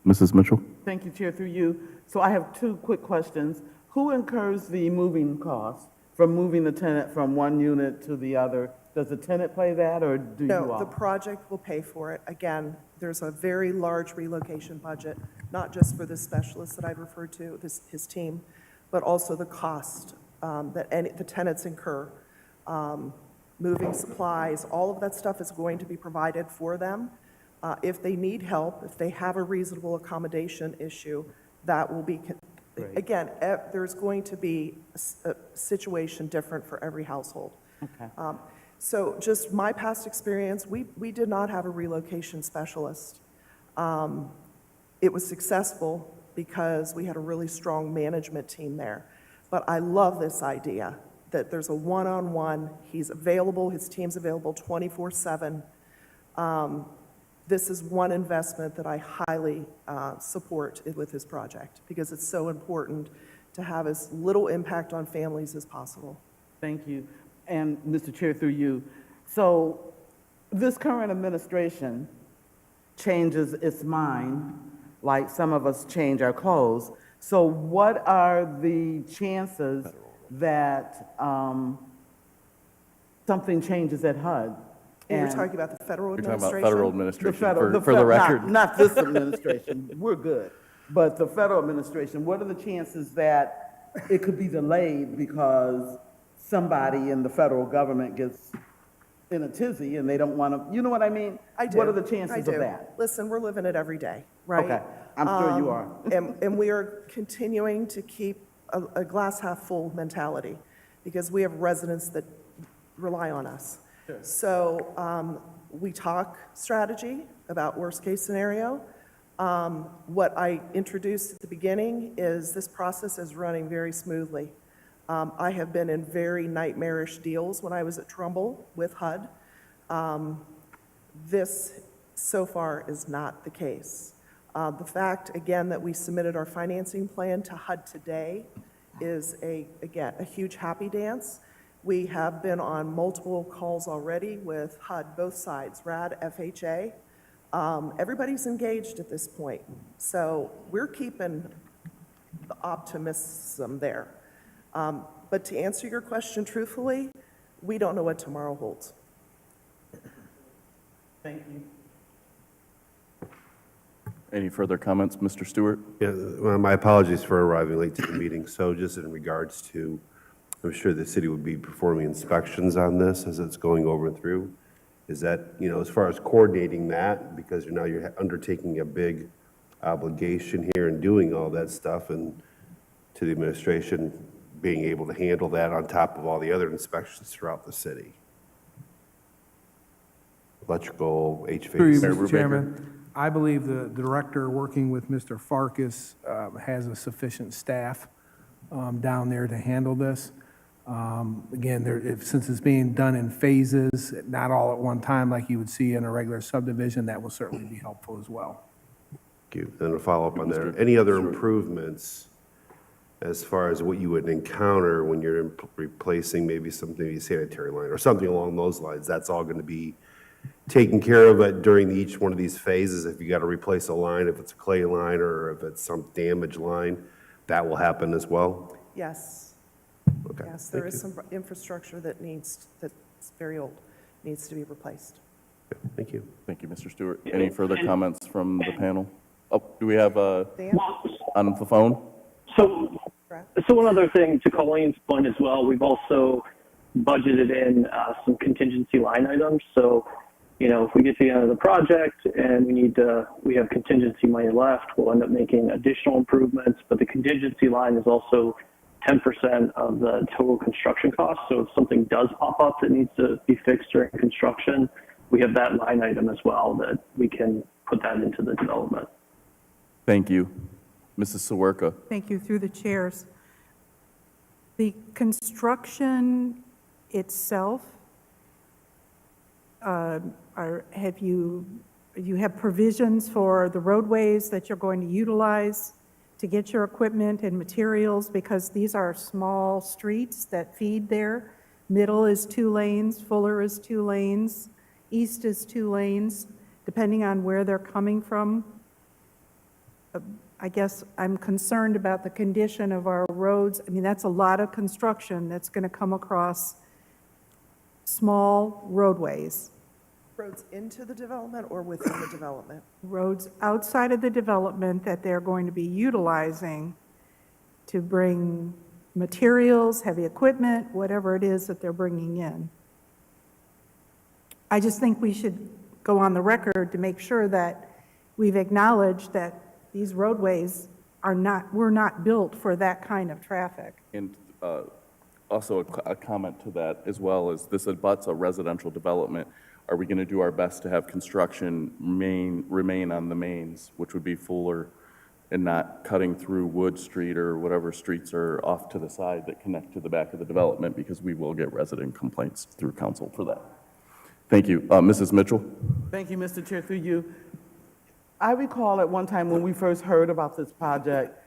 Mrs. Mitchell? Thank you, Chair, through you. So I have 2 quick questions. Who incurs the moving costs from moving the tenant from one unit to the other? Does the tenant pay that, or do you No, all? the project will pay for it. Again, there's a very large relocation budget, not just for this specialist that I referred to, his team, but also the cost that the tenants incur. Moving supplies, all of that stuff is going to be provided for them. If they need help, if they have a reasonable accommodation issue, that will be, again, there's going to be a situation different for every household. Okay. So just my past experience, we did not have a relocation specialist. It was successful because we had a really strong management team there. But I love this idea that there's a one-on-one, he's available, his team's available 24/7. This is one investment that I highly support with this project because it's so important to have as little impact on families as possible. Thank you. And Mr. Chair, through you. So this current administration changes its mind, like some of us change our clothes. So what are the chances that something changes at HUD? And you're And- talking about the federal You're talking administration? about federal The administration, federal, for the record. Not this administration, we're good. But the federal administration, what are the chances that it could be delayed because somebody in the federal government gets in a tizzy and they don't want to, you know what I mean? I do. What are the I chances do. of that? Listen, we're living it every day, right? Okay, I'm sure you are. And we are continuing to keep a glass half full mentality because we have residents that rely on us. So we talk strategy about worst case scenario. What I introduced at the beginning is this process is running very smoothly. I have been in very nightmarish deals when I was at Trumbull with HUD. This, so far, is not the case. The fact, again, that we submitted our financing plan to HUD today is, again, a huge happy dance. We have been on multiple calls already with HUD, both sides, RAD, FHA. Everybody's engaged at this point. So we're keeping the optimism there. But to answer your question truthfully, we don't know what tomorrow holds. Thank you. Any further comments, Mr. Stewart? Yeah, well, my apologies for arriving late to the meeting. So just in regards to, I'm sure the city would be performing inspections on this as it's going over and through. Is that, as far as coordinating that, because you're undertaking a big obligation here and doing all that stuff, and to the administration being able to handle that on top of all the other inspections throughout the city? Electrical, Through you, HVAC. Mr. Chairman, I believe the director, working with Mr. Farkas, has a sufficient staff down there to handle this. Again, since it's being done in phases, not all at one time like you would see in a regular subdivision, that will certainly be helpful as well. Thank you. Then a follow-up on there. Any other improvements as far as what you would encounter when you're replacing maybe something, sanitary line or something along those lines? That's all going to be taken care of it during each one of these phases. If you got to replace a line, if it's a clay line or if it's some damaged line, that will happen as well? Yes. Okay. Yes, there Thank is you. some infrastructure that's very old, needs to be replaced. Thank you. Thank you, Mr. Stewart. Any further comments from the panel? Oh, do we have Dan? on the phone? So one other thing to Colleen's point as well, we've also budgeted in some contingency line items. So, if we get to the end of the project and we have contingency money left, we'll end up making additional improvements. But the contingency line is also 10% of the total construction cost. So if something does pop up that needs to be fixed during construction, we have that line item as well that we can put that into the development. Thank you. Mrs. Sawerka. Thank you, through the chairs. The construction itself, you have provisions for the roadways that you're going to utilize to get your equipment and materials, because these are small streets that feed there. Middle is 2 lanes, Fuller is 2 lanes, East is 2 lanes, depending on where they're coming from. I guess I'm concerned about the condition of our roads. I mean, that's a lot of construction that's going to come across small roadways. Roads into the development or within the development? Roads outside of the development that they're going to be utilizing to bring materials, heavy equipment, whatever it is that they're bringing in. I just think we should go on the record to make sure that we've acknowledged that these roadways were not built for that kind of traffic. And also a comment to that as well is this abuts a residential development. Are we going to do our best to have construction remain on the mains, which would be Fuller, and not cutting through Wood Street or whatever streets are off to the side that connect to the back of the development, because we will get resident complaints through council for that. Thank you. Mrs. Mitchell? Thank you, Mr. Chair, through you. I recall at one time when we first heard about this project,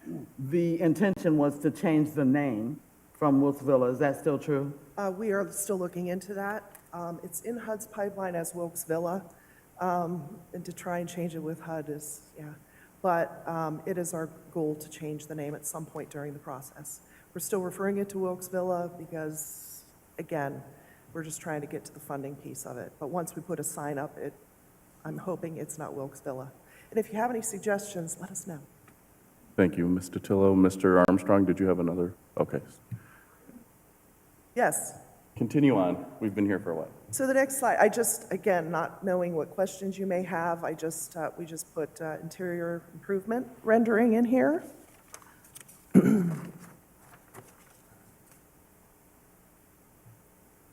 the intention was to change the name from Wilkes Villa. Is that still true? We are still looking into that. It's in HUD's pipeline as Wilkes Villa, and to try and change it with HUD is, yeah. But it is our goal to change the name at some point during the process. We're still referring it to Wilkes Villa because, again, we're just trying to get to the funding piece of it. But once we put a sign up, I'm hoping it's not Wilkes Villa. And if you have any suggestions, let us know. Thank you, Ms. Tillo. Mr. Armstrong, did you have another? Okay. Yes. Continue on. We've been here for a while. So the next slide, I just, again, not knowing what questions you may have, we just put interior improvement rendering in here. So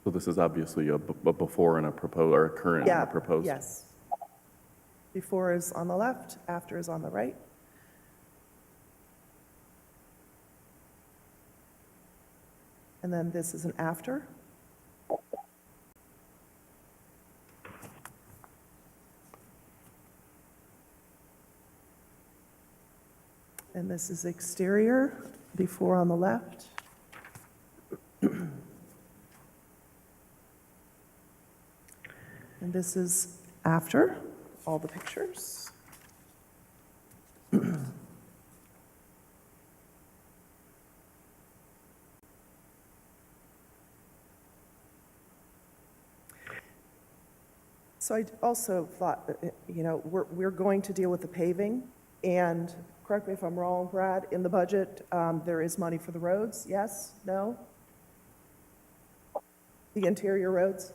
this is obviously a before and a proposed, or a current and a proposed. Yes. Before is on the left, after is on the right. And then this is an after. And this is exterior, before on the left. And this is after, all the pictures. So I also thought, that, you know, we're going to deal with the paving, and correct me if I'm wrong, Brad, in the budget, there is money for the roads, yes, no? The interior roads?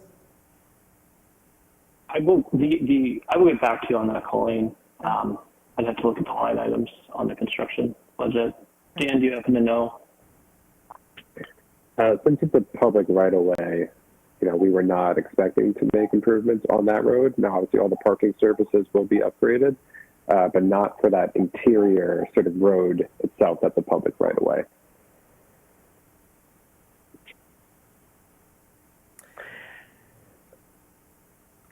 I will get back to you on that, Colleen. I'd have to look at the line items on the construction budget. Dan, do you happen to know? Since it's a public right of way, you know, we were not expecting to make improvements on that road. Now, obviously, all the parking services will be upgraded, but not for that interior sort of road itself. That's a public right of way.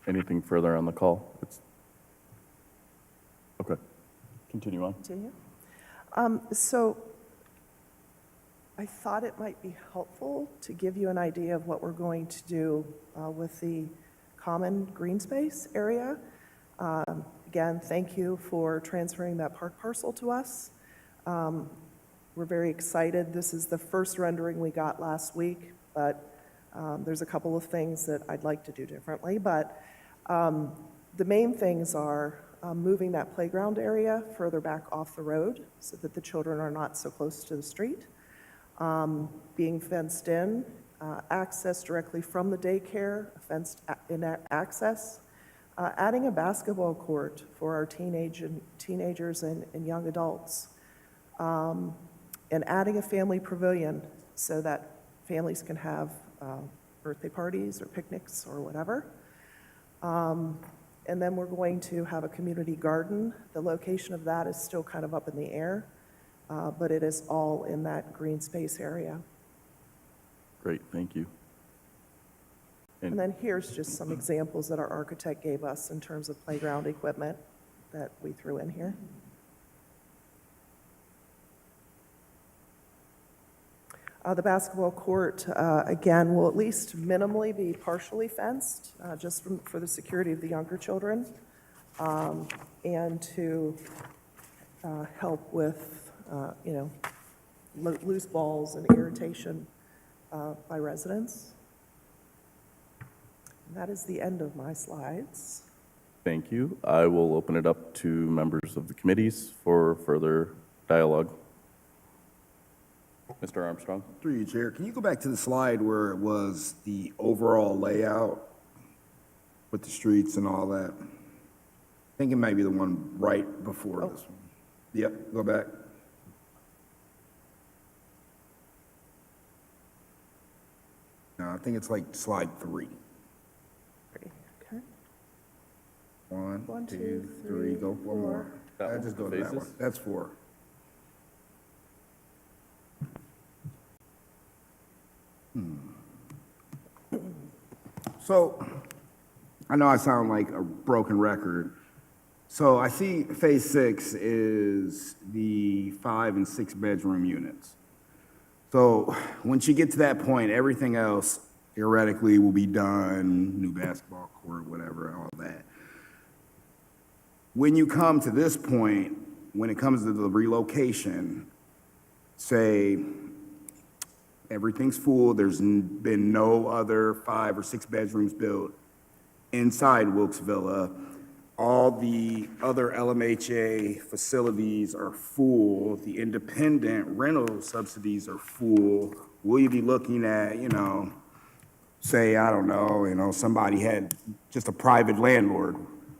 Anything further on the call? Okay, continue on. Continue. So I thought it might be helpful to give you an idea of what we're going to do with the common green space area. Again, thank you for transferring that park parcel to us. We're very excited. This is the first rendering we got last week, but there's a couple of things that I'd like to do differently. But the main things are moving that playground area further back off the road so that the children are not so close to the street. Being fenced in, access directly from the daycare, fenced in access, adding a basketball court for our teenagers and young adults, and adding a family pavilion so that families can have birthday parties or picnics or whatever. And then we're going to have a community garden. The location of that is still kind of up in the air, but it is all in that green space area. Great, thank you. And then here's just some examples that our architect gave us in terms of playground equipment that we threw in here. The basketball court, again, will at least minimally be partially fenced, just for the security of the younger children, and to help with, you know, loose balls and irritation by residents. And that is the end of my slides. Thank you. I will open it up to members of the committees for further dialogue. Mr. Armstrong? Through you, Chair. Can you go back to the slide where it was the overall layout with the streets and all that? I think it might be the one right before this one. Yep, go back. No, I think it's like slide 3. Okay. One, One, two, two, three, go three, one more. four. That one, Just go the to that one. faces? That's 4. So, I know I sound like a broken record. So I see phase 6 is the 5 and 6 bedroom units. So once you get to that point, everything else theoretically will be done, new basketball court, whatever, all that. When you come to this point, when it comes to the relocation, say everything's full, there's been no other 5 or 6 bedrooms built inside Wilkes Villa, all the other LMHA facilities are full, the independent rental subsidies are full, will you be looking at, you know, say, I don't know, you know, somebody had just a private landlord,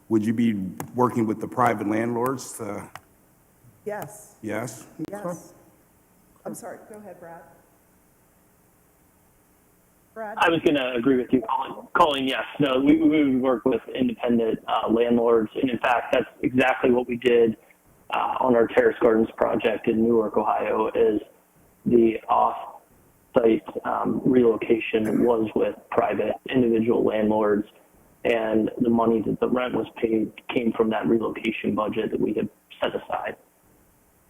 would you be working with the private landlords to, Yes, yes? yes. I'm sorry, go ahead, Brad. Brad? I was going to agree with you, Colleen. Yes, no, we would work with independent landlords, and in fact, that's exactly what we did on our Terrace Gardens project in Newark, Ohio. Is the off-site relocation was with private individual landlords, and the money that the rent was paid came from that relocation budget that we had set aside.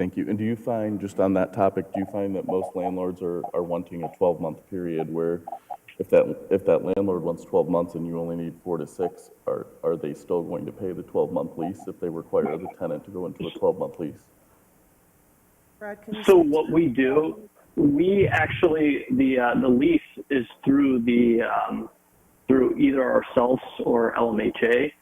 Thank you. And do you find, just on that topic, do you find that most landlords are wanting a 12-month period where if that landlord wants 12 months and you only need 4 to 6, are they still going to pay the 12-month lease if they require the tenant to go into a 12-month lease? Brad, can you So speak to what that? we do, we actually, the lease is through through either ourselves or LMHA.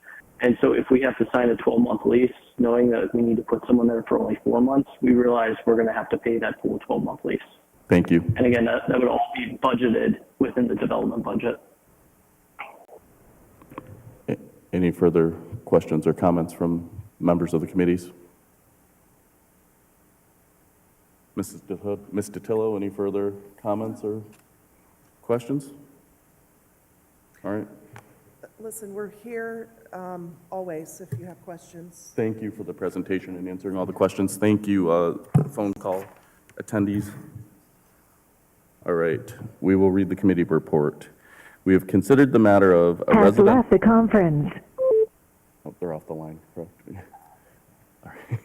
And so if we have to sign a 12-month lease, knowing that we need to put someone there for only 4 months, we realize we're going to have to pay that full 12-month lease. Thank you. And again, that would all be budgeted within the development budget. Any further questions or comments from members of the committees? Ms. Datillo, any further comments or questions? All right. Listen, we're here always if you have questions. Thank you for the presentation and answering all the questions. Thank you, phone call attendees. All right, we will read the committee report. We have considered the matter of a resident. the conference. Oh, they're off the line, correct? All right.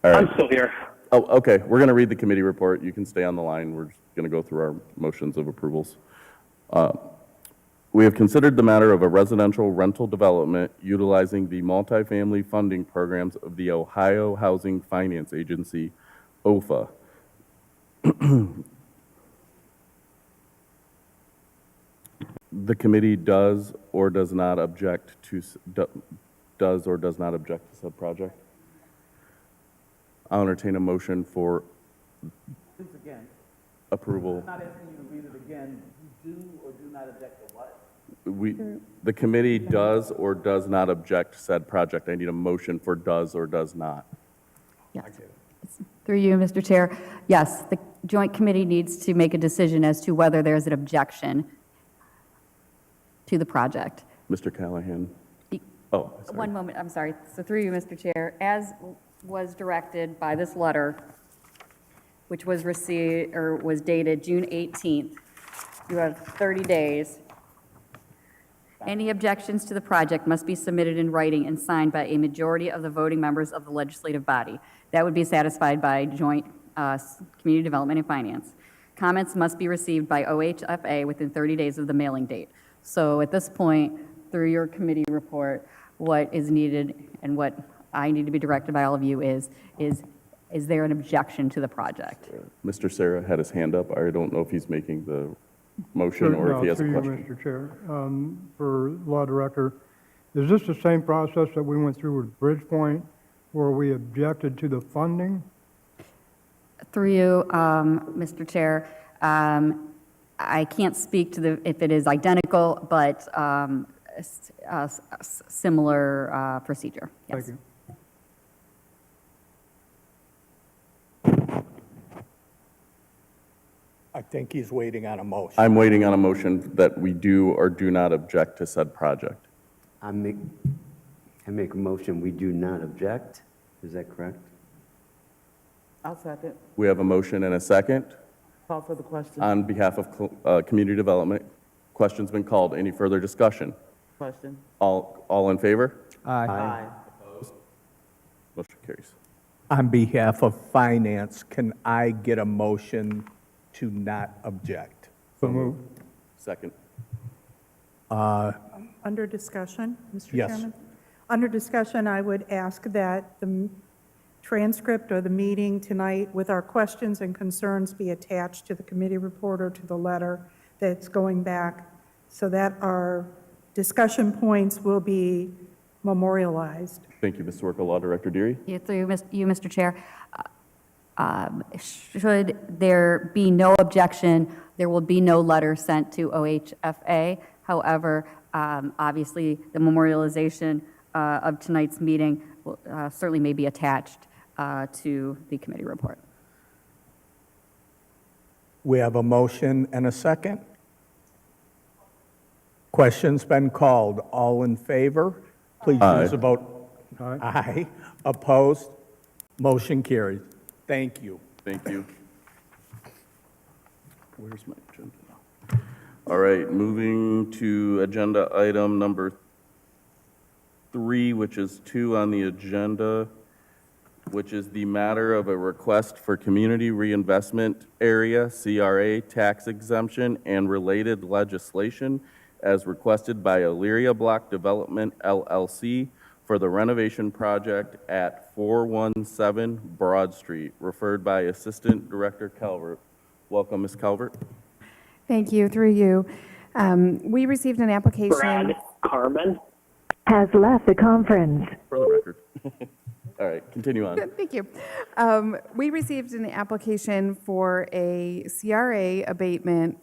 All right. I'm still here. Oh, okay, we're going to read the committee report. You can stay on the line. We're just going to go through our motions of approvals. We have considered the matter of a residential rental development utilizing the multifamily funding programs of the Ohio Housing Finance Agency, OFA. The committee does or does not object to said project. I'll entertain a motion for Again, approval. not asking you to read it again. You do or do not object to what? The committee does or does not object to said project. I need a motion for does or does not. Yes. Through you, Mr. Chair. Yes, the joint committee needs to make a decision as to whether there's an objection to the project. Mr. Callahan? Be- Oh, sorry. One moment, I'm sorry. So through you, Mr. Chair, as was directed by this letter, which was received, or was dated June 18th, you have 30 days. Any objections to the project must be submitted in writing and signed by a majority of the voting members of the legislative body. That would be satisfied by joint community development and finance. Comments must be received by OHFA within 30 days of the mailing date. So at this point, through your committee report, what is needed and what I need to be directed by all of you is there an objection to the project? Mr. Sarah had his hand up. I don't know if he's making the motion or if he has a Through you, question. Mr. Chair. For Law Director, is this the same process that we went through with Bridgepoint, where we objected to the funding? Through you, Mr. Chair, I can't speak to if it is identical, but similar procedure. Yes. Thank you. I think he's waiting on a motion. I'm waiting on a motion that we do or do not object to said project. I make a motion, we do not object. Is that correct? I'll second. We have a motion and a second. Call for the question. On behalf of Community Development, question's been called. Any further discussion? Question. All in favor? Aye. Motion carries. On behalf of finance, can I get a motion to not object? So moved. Second. Under discussion, Mr. Yes. Chairman? Under discussion, I would ask that the transcript of the meeting tonight with our questions and concerns be attached to the committee report or to the letter that's going back so that our discussion points will be memorialized. Thank you, Ms. Zwerka. Law Director Deary? Through you, Mr. Chair, should there be no objection, there will be no letter sent to OHFA. However, obviously, the memorialization of tonight's meeting certainly may be attached to the committee report. We have a motion and a second. Question's been called. All in favor? Please Aye. use a vote. Aye. Aye. Opposed? Motion carries. Thank you. Thank you. Where's my agenda now? All right, moving to agenda item number 3, which is 2 on the agenda. which is the matter of a request for Community Reinvestment Area, CRA, tax exemption and related legislation as requested by Elyria Block Development LLC for the renovation project at 417 Broad Street, referred by Assistant Director Calvert. Welcome, Ms. Calvert. Thank you, through you. We received an application. Brad Carmen. Has left the conference. For the record. All right, continue on. Good, thank you. We received an application for a CRA abatement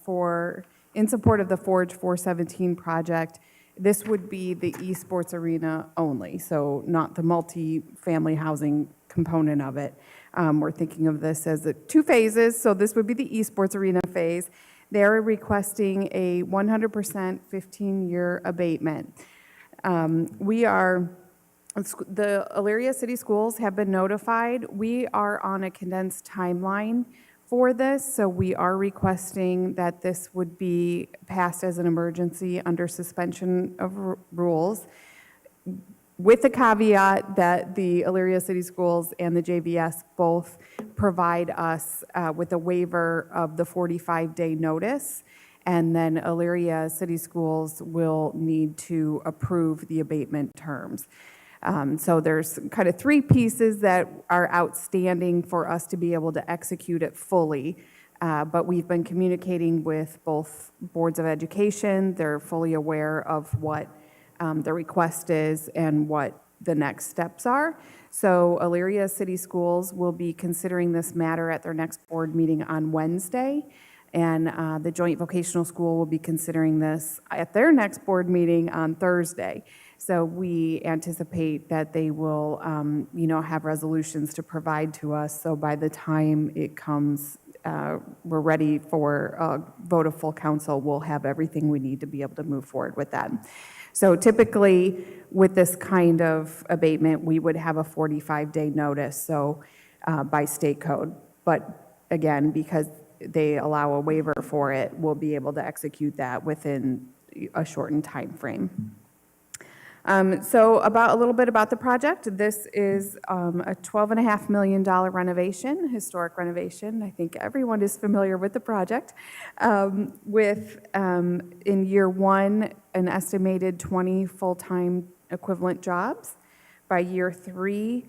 in support of the Forge 417 project. This would be the esports arena only, so not the multi-family housing component of it. We're thinking of this as two phases, so this would be the esports arena phase. They're requesting a 100% 15-year abatement. The Elyria City Schools have been notified. We are on a condensed timeline for this, so we are requesting that this would be passed as an emergency under suspension of rules, with the caveat that the Elyria City Schools and the JVS both provide us with a waiver of the 45-day notice, and then Elyria City Schools will need to approve the abatement terms. So there's kind of three pieces that are outstanding for us to be able to execute it fully. But we've been communicating with both boards of education. They're fully aware of what the request is and what the next steps are. So Elyria City Schools will be considering this matter at their next board meeting on Wednesday. And the Joint Vocational School will be considering this at their next board meeting on Thursday. So we anticipate that they will, have resolutions to provide to us. So by the time it comes, we're ready for a vote of full council, we'll have everything we need to be able to move forward with that. So typically, with this kind of abatement, we would have a 45-day notice, so by state code. But again, because they allow a waiver for it, we'll be able to execute that within a shortened time frame. So a little bit about the project. This is a $12.5 million renovation, historic renovation. I think everyone is familiar with the project. With, in year one, an estimated 20 full-time equivalent jobs. By year three,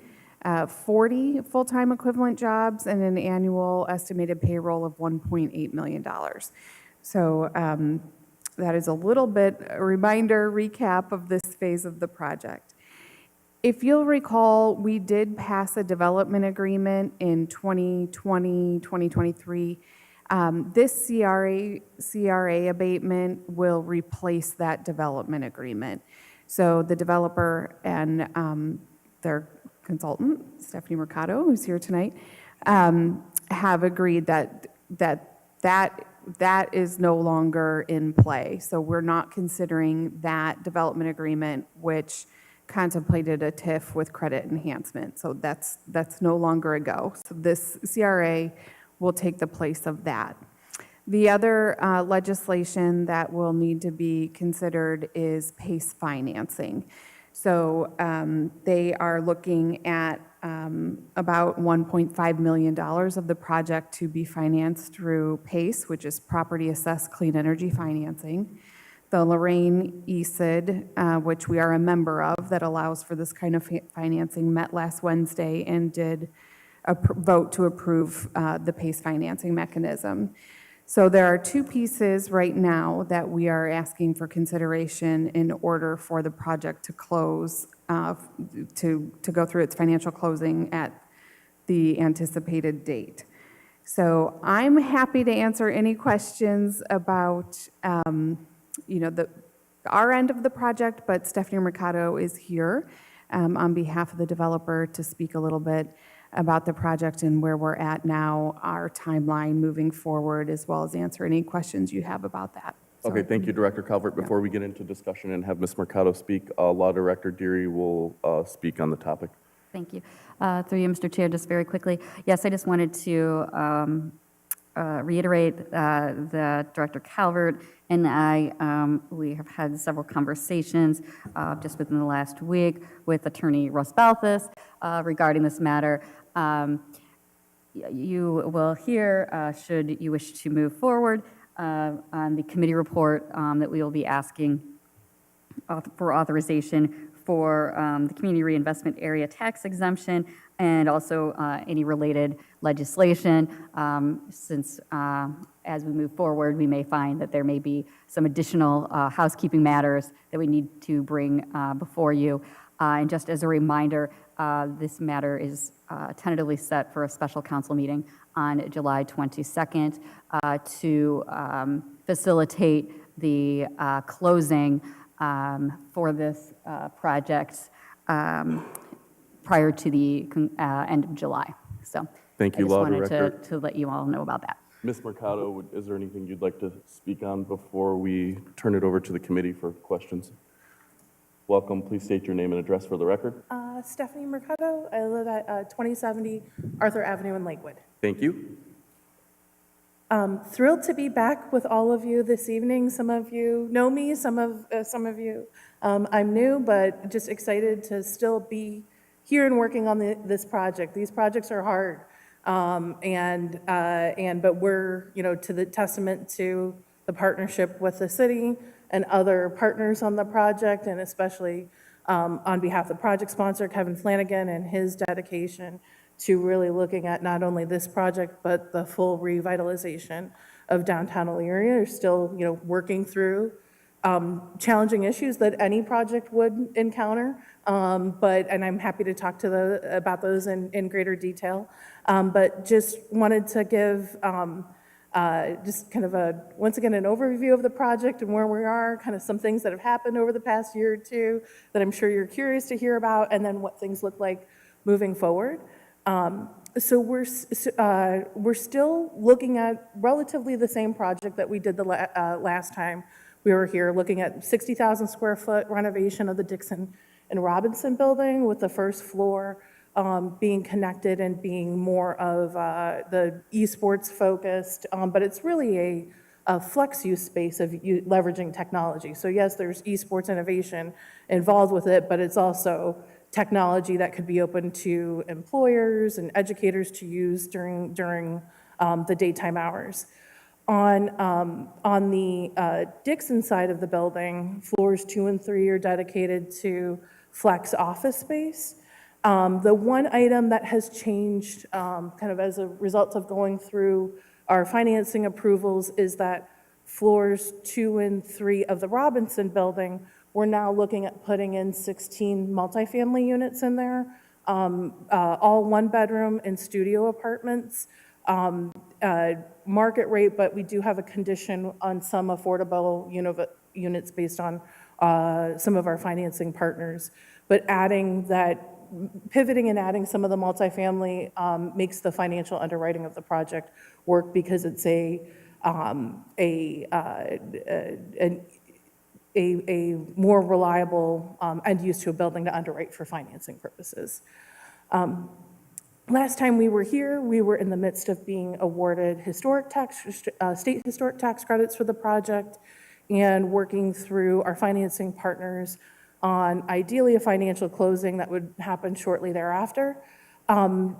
40 full-time equivalent jobs and an annual estimated payroll of $1.8 million. So that is a little bit a reminder, recap of this phase of the project. If you'll recall, we did pass a development agreement in 2020, 2023. This CRA abatement will replace that development agreement. So the developer and their consultant, Stephanie Mercado, who's here tonight, have agreed that is no longer in play. So we're not considering that development agreement, which contemplated a TIF with credit enhancement. So that's no longer a go. So this CRA will take the place of that. The other legislation that will need to be considered is PACE financing. So they are looking at about $1.5 million of the project to be financed through PACE, which is Property Assessed Clean Energy Financing. The Lorraine ESID, which we are a member of, that allows for this kind of financing, met last Wednesday and did vote to approve the PACE financing mechanism. So there are two pieces right now that we are asking for consideration in order for the project to close, to go through its financial closing at the anticipated date. So I'm happy to answer any questions about, our end of the project, but Stephanie Mercado is here on behalf of the developer to speak a little bit about the project and where we're at now, our timeline moving forward, as well as answer any questions you have about that. Okay, thank you, Director Calvert. Before we get into discussion and have Ms. Mercado speak, Law Director Deary will speak on the topic. Thank you. Through you, Mr. Chair, just very quickly. Yes, I just wanted to reiterate that Director Calvert and I, we have had several conversations just within the last week with Attorney Russ Balthus regarding this matter. You will hear, should you wish to move forward, on the committee report that we will be asking for authorization for the community reinvestment area tax exemption and also any related legislation, since as we move forward, we may find that there may be some additional housekeeping matters that we need to bring before you. And just as a reminder, this matter is tentatively set for a special council meeting on July 22nd to facilitate the closing for this project prior to the end of July. So Thank you, I Law just wanted Director. to let you all know about that. Ms. Mercado, is there anything you'd like to speak on before we turn it over to the committee for questions? Welcome. Please state your name and address for the record. Stephanie Mercado. I live at 2070 Arthur Avenue in Lakewood. Thank you. Thrilled to be back with all of you this evening. Some of you know me, some of you I'm new, but just excited to still be here and working on this project. These projects are hard, but we're, to the testament to the partnership with the city and other partners on the project, and especially on behalf of the project sponsor, Kevin Flanagan, and his dedication to really looking at not only this project, but the full revitalization of downtown Elyria. They're still, working through challenging issues that any project would encounter, and I'm happy to talk about those in greater detail. But just wanted to give just kind of once again, an overview of the project and where we are, kind of some things that have happened over the past year or two that I'm sure you're curious to hear about, and then what things look like moving forward. So we're still looking at relatively the same project that we did the last time we were here, looking at 60,000 square foot renovation of the Dixon and Robinson building, with the first floor being connected and being more of the esports focused, but it's really a flex use space of leveraging technology. So yes, there's esports innovation involved with it, but it's also technology that could be open to employers and educators to use during the daytime hours. On the Dixon side of the building, floors 2 and 3 are dedicated to flex office space. The one item that has changed kind of as a result of going through our financing approvals is that floors 2 and 3 of the Robinson building, we're now looking at putting in 16 multifamily units in there, all 1-bedroom and studio apartments. Market rate, but we do have a condition on some affordable units based on some of our financing partners. But pivoting and adding some of the multifamily makes the financial underwriting of the project work, because it's a more reliable end use to a building to underwrite for financing purposes. Last time we were here, we were in the midst of being awarded state historic tax credits for the project, and working through our financing partners on ideally a financial closing that would happen shortly thereafter. To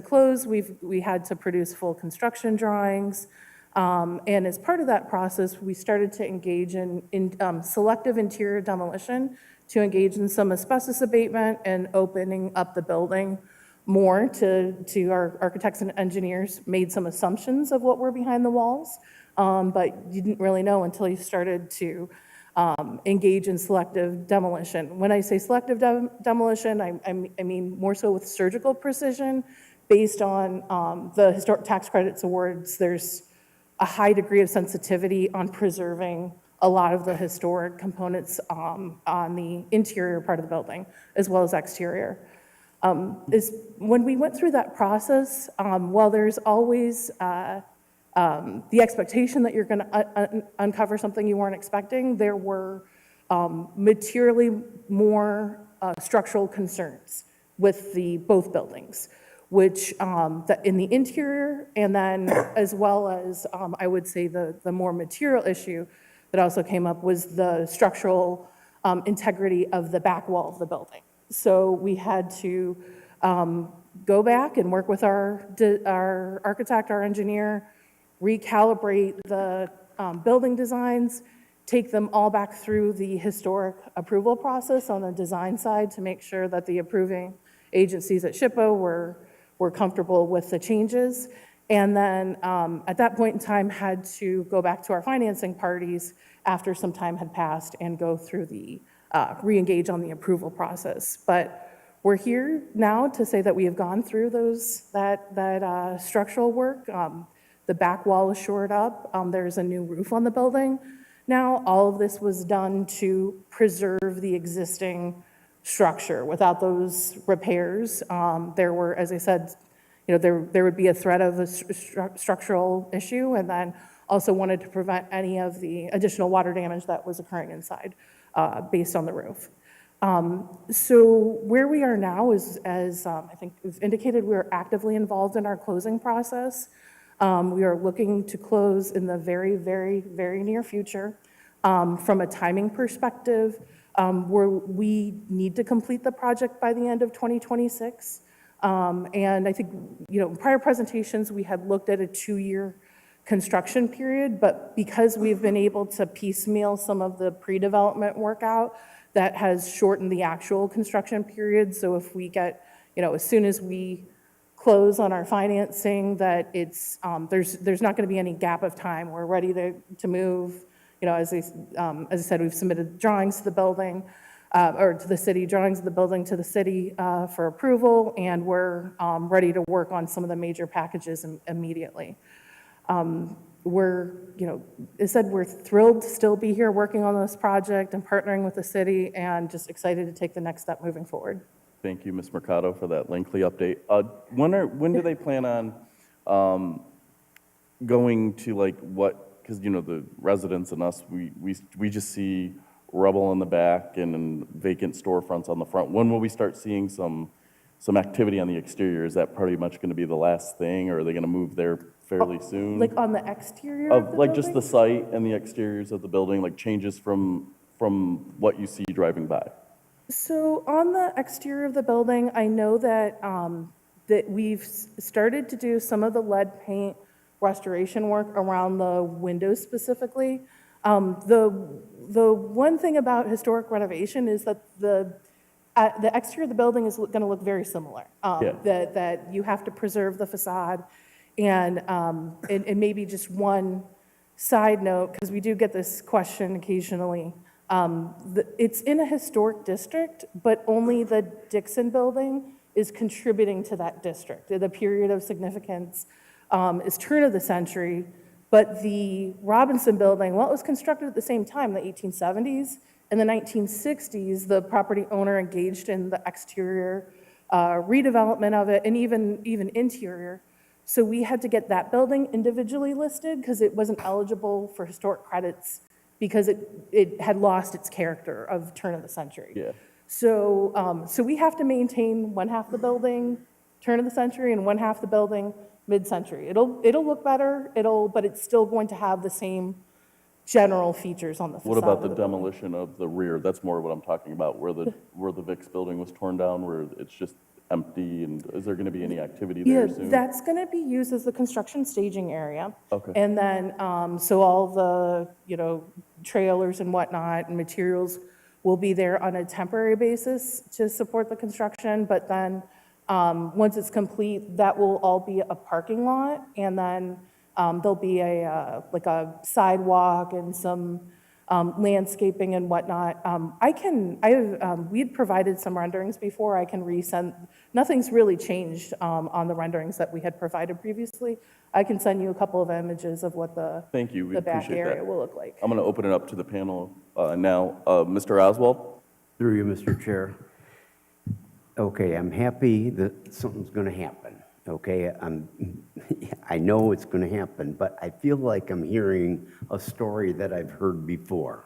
close, we had to produce full construction drawings. And as part of that process, we started to engage in selective interior demolition to engage in some asbestos abatement and opening up the building more to our architects and engineers made some assumptions of what were behind the walls, but you didn't really know until you started to engage in selective demolition. When I say selective demolition, I mean more so with surgical precision. Based on the historic tax credits awards, there's a high degree of sensitivity on preserving a lot of the historic components on the interior part of the building, as well as exterior. When we went through that process, while there's always the expectation that you're going to uncover something you weren't expecting, there were materially more structural concerns with both buildings. which in the interior, and then as well as I would say the more material issue that also came up was the structural integrity of the back wall of the building. So we had to go back and work with our architect, our engineer, recalibrate the building designs, take them all back through the historic approval process on the design side to make sure that the approving agencies at SHPO were comfortable with the changes. And then at that point in time had to go back to our financing parties after some time had passed and go through the, re-engage on the approval process. But we're here now to say that we have gone through that structural work. The back wall is shored up. There's a new roof on the building. Now, all of this was done to preserve the existing structure. Without those repairs, there were, as I said, there would be a threat of a structural issue, and then also wanted to prevent any of the additional water damage that was occurring inside based on the roof. So where we are now is, as I think was indicated, we are actively involved in our closing process. We are looking to close in the very, very, very near future. From a timing perspective, we need to complete the project by the end of 2026. And I think, in prior presentations, we had looked at a 2-year construction period, but because we've been able to piecemeal some of the pre-development work out, that has shortened the actual construction period. So if we get, as soon as we close on our financing, that it's, there's not going to be any gap of time. We're ready to move. As I said, we've submitted drawings to the building, or to the city, drawings of the building to the city for approval, and we're ready to work on some of the major packages immediately. We're, as I said, we're thrilled to still be here working on this project and partnering with the city, and just excited to take the next step moving forward. Thank you, Ms. Mercado, for that lengthy update. When do they plan on going to because the residents and us, we just see rubble in the back and vacant storefronts on the front. When will we start seeing some activity on the exterior? Is that pretty much going to be the last thing, or are they going to move there fairly soon? Like on the exterior of the just the site and the exteriors of the building, like changes from what you see driving by? So on the exterior of the building, I know that that we've started to do some of the lead paint restoration work around the windows specifically. The one thing about historic renovation is that the exterior of the building is going to look very similar. That you have to preserve the facade, and maybe just one side note, because we do get this question occasionally. It's in a historic district, but only the Dixon building is contributing to that district. The period of significance is turn of the century, but the Robinson building, well, it was constructed at the same time, the 1870s. In the 1960s, the property owner engaged in the exterior redevelopment of it, and even interior. So we had to get that building individually listed because it wasn't eligible for historic credits because it had lost its character of turn of the century. Yeah. So we have to maintain one half the building turn of the century and one half the building mid-century. It'll look better, but it's still going to have the same general features on the facade. What about the of building. demolition of the rear? That's more what I'm talking about, where the VIX building was torn down, where it's just empty, and is there going to be any activity there soon? That's going to be used as the construction staging area. Okay. And then, so all the, trailers and whatnot and materials will be there on a temporary basis to support the construction, but then once it's complete, that will all be a parking lot, and then there'll be a sidewalk and some landscaping and whatnot. We had provided some renderings before. I can resend. Nothing's really changed on the renderings that we had provided previously. I can send you a couple of images of what the Thank you. We the back appreciate area that. will look like. I'm going to open it up to the panel now. Mr. Oswald? Through you, Mr. Chair. Okay, I'm happy that something's going to happen. Okay, I know it's going to happen, but I feel like I'm hearing a story that I've heard before,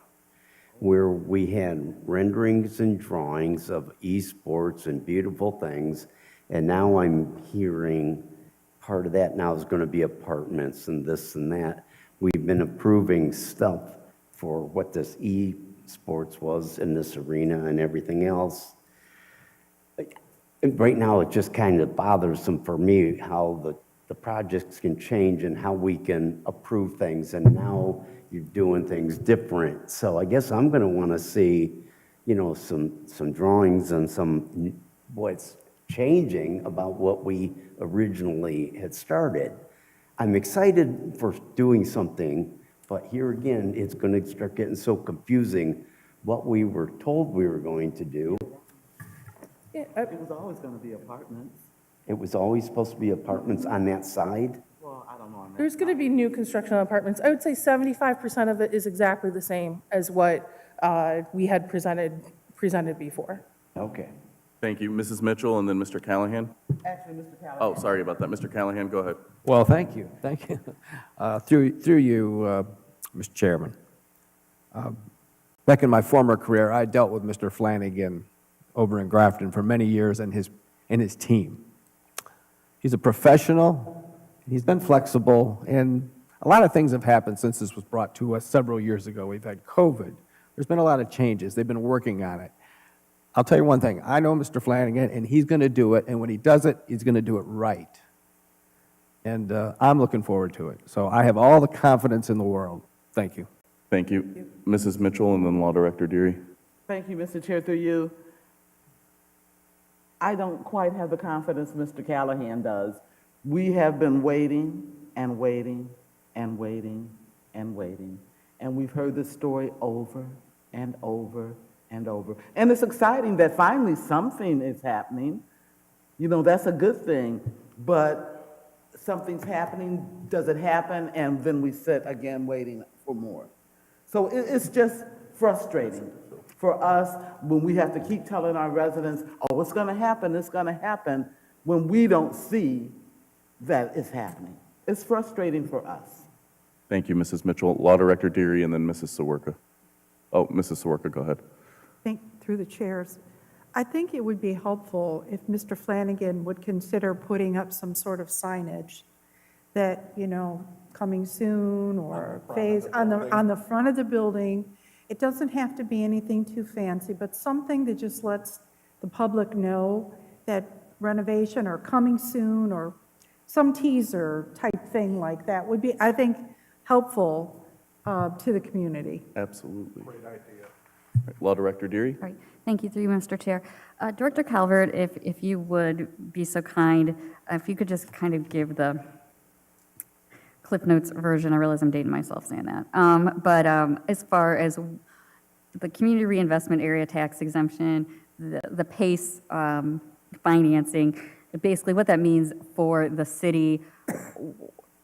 where we had renderings and drawings of esports and beautiful things, And now I'm hearing part of that now is going to be apartments and this and that. We've been approving stuff for what this e-sports was in this arena and everything else. Right now, it just kind of bothersome for me how the projects can change and how we can approve things, and now you're doing things different. So I guess I'm going to want to see, you know, some drawings and some what's changing about what we originally had started. I'm excited for doing something, but here again, it's going to start getting so confusing what we were told we were going to do. It was always going to be apartments. It was always supposed to be apartments on that side. Well, I don't know. on that. There's going to be new construction of apartments. I would say 75% of it is exactly the same as what we had presented before. Okay. Thank you. Mrs. Mitchell and then Mr. Callahan. Actually, Mr. Callahan. Oh, sorry about that. Mr. Callahan, go ahead. Well, thank you. Through you, Mr. Chairman. Back in my former career, I dealt with Mr. Flanagan over in Grafton for many years and his team. He's a professional, he's been flexible, and a lot of things have happened since this was brought to us several years ago. We've had COVID. There's been a lot of changes. They've been working on it. I'll tell you one thing. I know Mr. Flanagan, and he's going to do it, and when he does it, he's going to do it right. And I'm looking forward to it. So I have all the confidence in the world. Thank you. Thank you. Mrs. Mitchell and then Law Director Deary. Thank you, Mr. Chair, through you. I don't quite have the confidence Mr. Callahan does. We have been waiting and waiting and waiting and waiting, and we've heard this story over and over and over. And it's exciting that finally something is happening. You know, that's a good thing, but something's happening, does it happen, and then we sit again waiting for more. So it's just frustrating for us when we have to keep telling our residents, oh, it's gonna happen, when we don't see that it's happening. It's frustrating for us. Thank you, Mrs. Mitchell. Law Director Deary and then Mrs. Sawerka. Oh, Mrs. Sawerka, go ahead. Through the chairs, I think it would be helpful if Mr. Flanagan would consider putting up some sort of signage that, you know, coming soon or phase on the front of the building. It doesn't have to be anything too fancy, but something that just lets the public know that renovation or coming soon or some teaser type thing like that would be, I think, helpful to the community. Absolutely. Great idea. Law Director Deary. All right, thank you, through you, Mr. Chair. Director Calvert, if you would be so kind, if you could just kind of give the Cliff Notes version. I realize I'm dating myself saying that. But as far as the community reinvestment area tax exemption, the PACE financing, basically what that means for the city,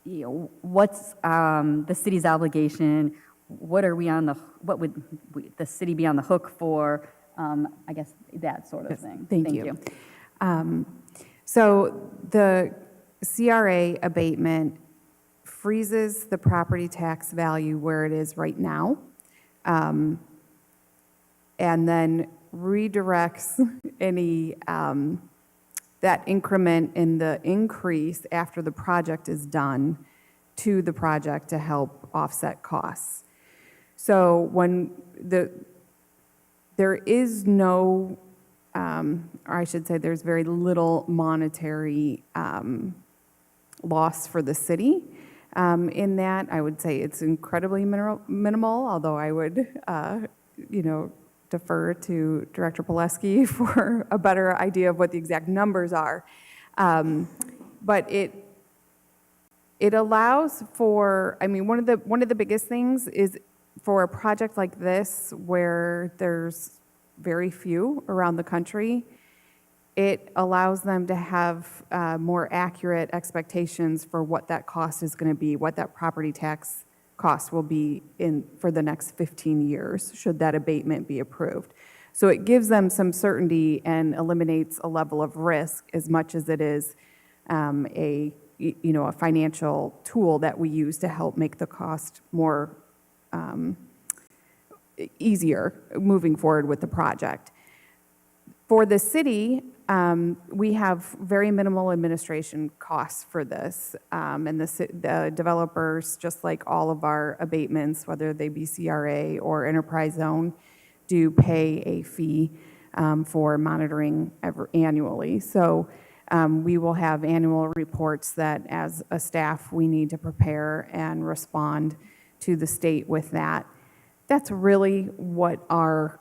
you know, what's the city's obligation, what would the city be on the hook for, I guess that sort of thing. Thank you. So the CRA abatement freezes the property tax value where it is right now, and then redirects any that increment in the increase after the project is done to the project to help offset costs. So when there is no, or I should say there's very little monetary loss for the city. In that, I would say it's incredibly minimal, although I would, defer to Director Pileski for a better idea of what the exact numbers are. But it allows for, I mean, one of the biggest things is for a project like this, where there's very few around the country, it allows them to have more accurate expectations for what that cost is going to be, what that property tax cost will be for the next 15 years, should that abatement be approved. So it gives them some certainty and eliminates a level of risk as much as it is a financial tool that we use to help make the cost more easier moving forward with the project. For the city, We have very minimal administration costs for this, and the developers, just like all of our abatements, whether they be CRA or enterprise zone, do pay a fee for monitoring annually. So we will have annual reports that, as a staff, we need to prepare and respond to the state with that. That's really what our,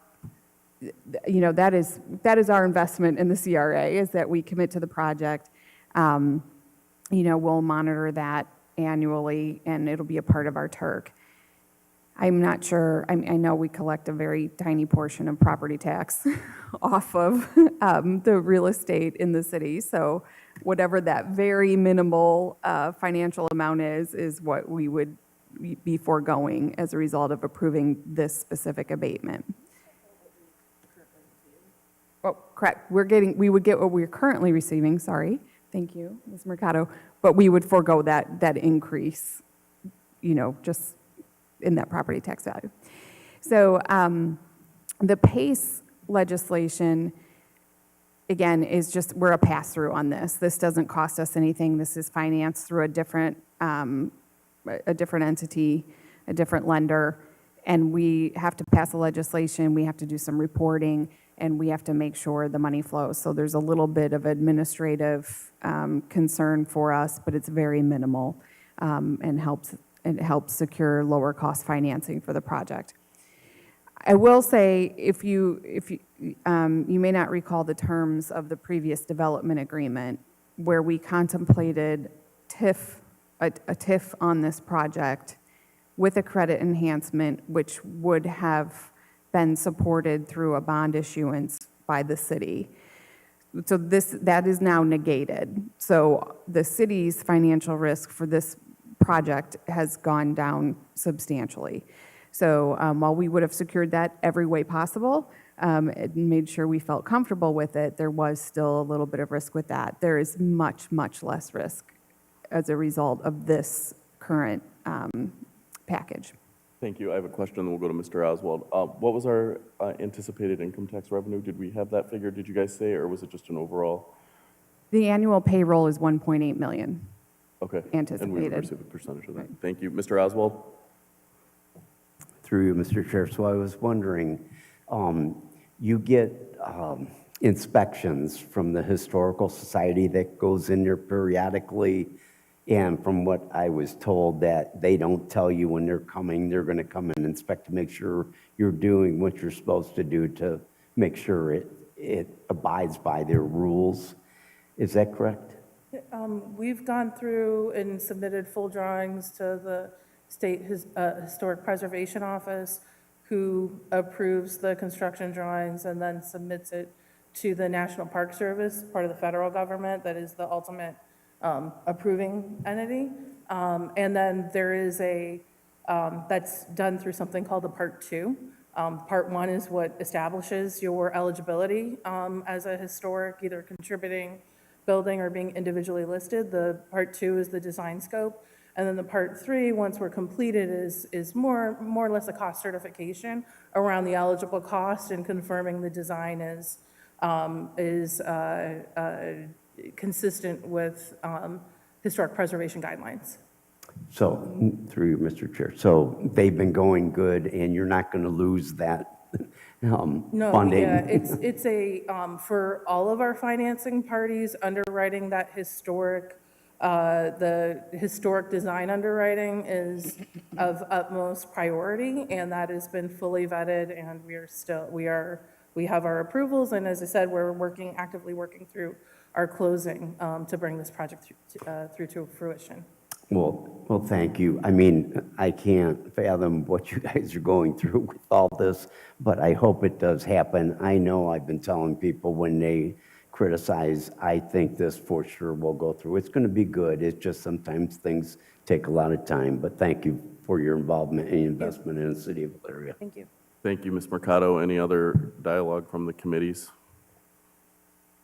that is our investment in the CRA, is that we commit to the project. We'll monitor that annually, and it'll be a part of our TURC. I'm not sure, I know we collect a very tiny portion of property tax off of the real estate in the city, so whatever that very minimal financial amount is what we would be foregoing as a result of approving this specific abatement. Oh, correct, we would get what we're currently receiving, sorry, thank you, Ms. Mercado, but we would forego that increase, just in that property tax value. So the PACE legislation, again, is just, we're a pass-through on this. This doesn't cost us anything. This is financed through a different entity, a different lender, and we have to pass a legislation, we have to do some reporting, and we have to make sure the money flows. So there's a little bit of administrative concern for us, but it's very minimal, and it helps secure lower cost financing for the project. I will say, if you may not recall the terms of the previous development agreement, where we contemplated a TIF on this project with a credit enhancement, which would have been supported through a bond issuance by the city. So that is now negated. So the city's financial risk for this project has gone down substantially. So while we would have secured that every way possible, and made sure we felt comfortable with it, there was still a little bit of risk with that. There is much, much less risk as a result of this current package. Thank you. I have a question, then we'll go to Mr. Oswald. What was our anticipated income tax revenue? Did we have that figure, did you guys say, or was it just an overall? The annual payroll is 1.8 million. Okay. Anticipated. And we would receive a percentage of that. Thank you. Mr. Oswald? Through you, Mr. Chair. So I was wondering, you get inspections from the Historical Society that goes in there periodically, and from what I was told, that they don't tell you when they're coming, they're going to come and inspect to make sure you're doing what you're supposed to do to make sure it abides by their rules. Is that correct? We've gone through and submitted full drawings to the State Historic Preservation Office, who approves the construction drawings and then submits it to the National Park Service, part of the federal government, that is the ultimate approving entity. And then there is that's done through something called a Part 2. Part 1 is what establishes your eligibility as a historic, either contributing building or being individually listed. The Part 2 is the design scope. And then the Part 3, once we're completed, is more or less a cost certification around the eligible cost and confirming the design is consistent with historic preservation guidelines. So, through you, Mr. Chair, so they've been going good, and you're not going to lose that funding? No, yeah, it's a, for all of our financing parties, underwriting that historic, the historic design underwriting is of utmost priority, and that has been fully vetted, and we have our approvals, and as I said, we're actively working through our closing to bring this project through to fruition. Well, thank you. I mean, I can't fathom what you guys are going through with all this, but I hope it does happen. I know I've been telling people when they criticize, I think this for sure will go through. It's going to be good. It's just sometimes things take a lot of time, but thank you for your involvement and investment in the city of Elyria. Thank you. Thank you, Ms. Mercado. Any other dialogue from the committees?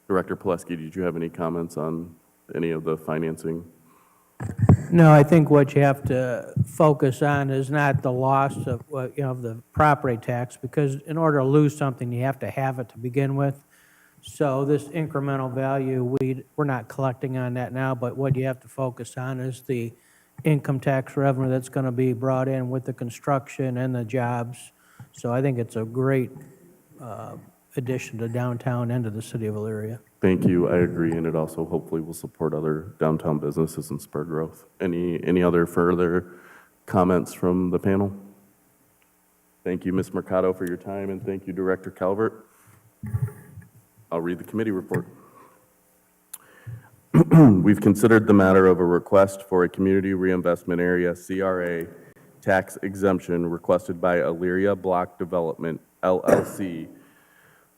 Director Pileski, did you have any comments on any of the financing? No, I think what you have to focus on is not the loss of, of the property tax, because in order to lose something, you have to have it to begin with. So this incremental value, we're not collecting on that now, but what you have to focus on is the income tax revenue that's going to be brought in with the construction and the jobs. So I think it's a great addition to downtown and to the city of Elyria. Thank you, I agree, and it also hopefully will support other downtown businesses and spur growth. Any other further comments from the panel? Thank you, Ms. Mercado, for your time, and thank you, Director Calvert. I'll read the committee report. We've considered the matter of a request for a community reinvestment area, CRA, tax exemption requested by Elyria Block Development, LLC,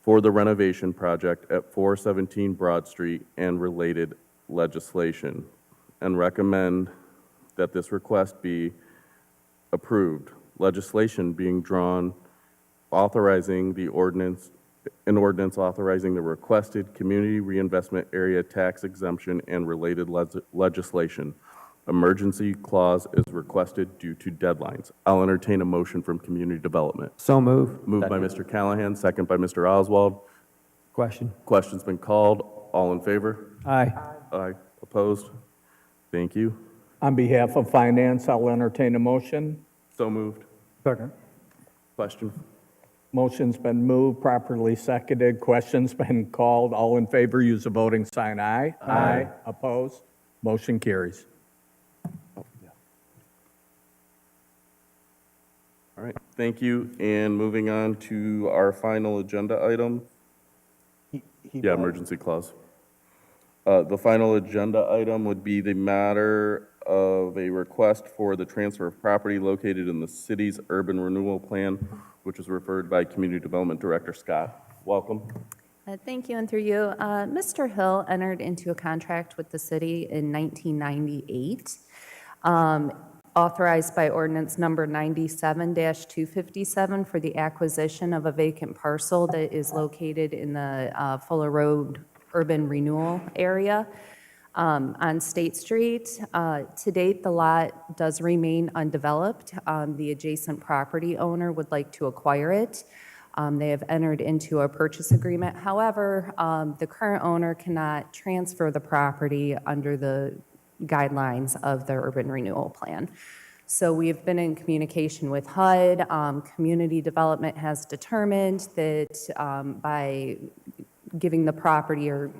for the renovation project at 417 Broad Street and related legislation, and recommend that this request be approved. Legislation being drawn authorizing the ordinance, an ordinance authorizing the requested community reinvestment area tax exemption and related legislation. Emergency clause is requested due to deadlines. I'll entertain a motion from community development. So moved. Moved by Mr. Callahan, second by Mr. Oswald. Question? Question's been called. All in favor? Aye. Aye. Opposed? Thank you. On behalf of Finance, I'll entertain a motion. So moved. Second. Question? Motion's been moved, properly seconded, question's been called. All in favor, use the voting sign aye. Aye. Opposed? Motion carries. All right, thank you. And moving on to our final agenda item. Yeah, emergency clause. The final agenda item would be the matter of a request for the transfer of property located in the city's urban renewal plan, which is referred by Community Development Director Scott. Welcome. Thank you, and through you. Mr. Hill entered into a contract with the city in 1998, authorized by ordinance number 97-257 for the acquisition of a vacant parcel that is located in the Fuller Road urban renewal area on State Street. To date, the lot does remain undeveloped. The adjacent property owner would like to acquire it. They have entered into a purchase agreement. However, the current owner cannot transfer the property under the guidelines of the urban renewal plan. So we've been in communication with HUD. Community Development has determined that by giving the property or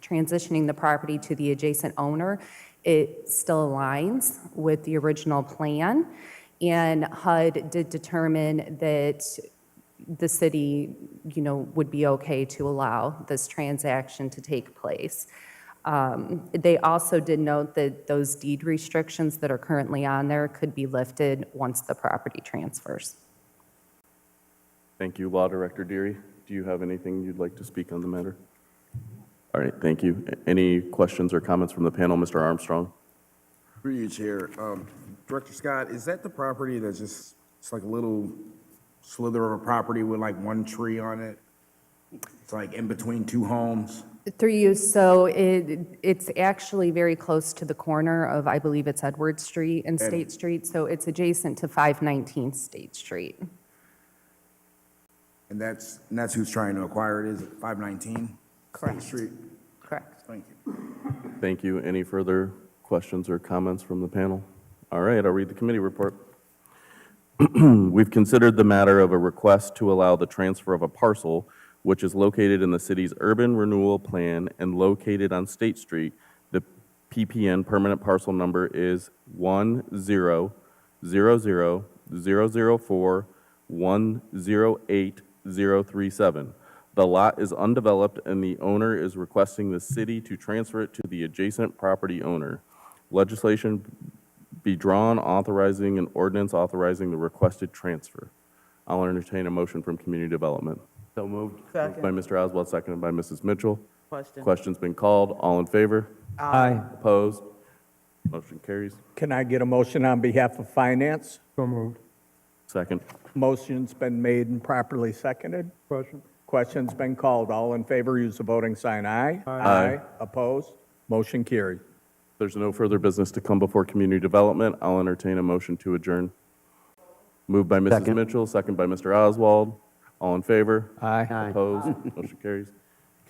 transitioning the property to the adjacent owner, it still aligns with the original plan. And HUD did determine that the city, would be okay to allow this transaction to take place. They also did note that those deed restrictions that are currently on there could be lifted once the property transfers. Thank you, Law Director Deary. Do you have anything you'd like to speak on the matter? All right, thank you. Any questions or comments from the panel? Mr. Armstrong? Through you, Chair. Director Scott, is that the property that's just, it's like a little slither of a property with like one tree on it? It's like in between two homes? Through you, so it's actually very close to the corner of, I believe it's Edward Street and State Street, so it's adjacent to 519 State Street. And that's who's trying to acquire it, is it 519? Correct. State Street? Correct. Thank you. Thank you. Any further questions or comments from the panel? All right, I'll read the committee report. We've considered the matter of a request to allow the transfer of a parcel which is located in the city's urban renewal plan and located on State Street. The PPN permanent parcel number is 1000004108037. The lot is undeveloped and the owner is requesting the city to transfer it to the adjacent property owner. Legislation be drawn authorizing an ordinance authorizing the requested transfer. I'll entertain a motion from Community Development. So moved. Moved by Mr. Oswald, seconded by Mrs. Mitchell. Question. Question's been called. All in favor? Aye. Opposed? Motion carries. Can I get a motion on behalf of Finance? So moved. Second. Motion's been made and properly seconded. Question. Question's been called. All in favor, use the voting sign aye. Aye. Opposed? Motion carried. There's no further business to come before Community Development. I'll entertain a motion to adjourn. Moved by Mrs. Second. Mitchell, second by Mr. Oswald. All in favor? Aye. Aye. Opposed? Motion carries.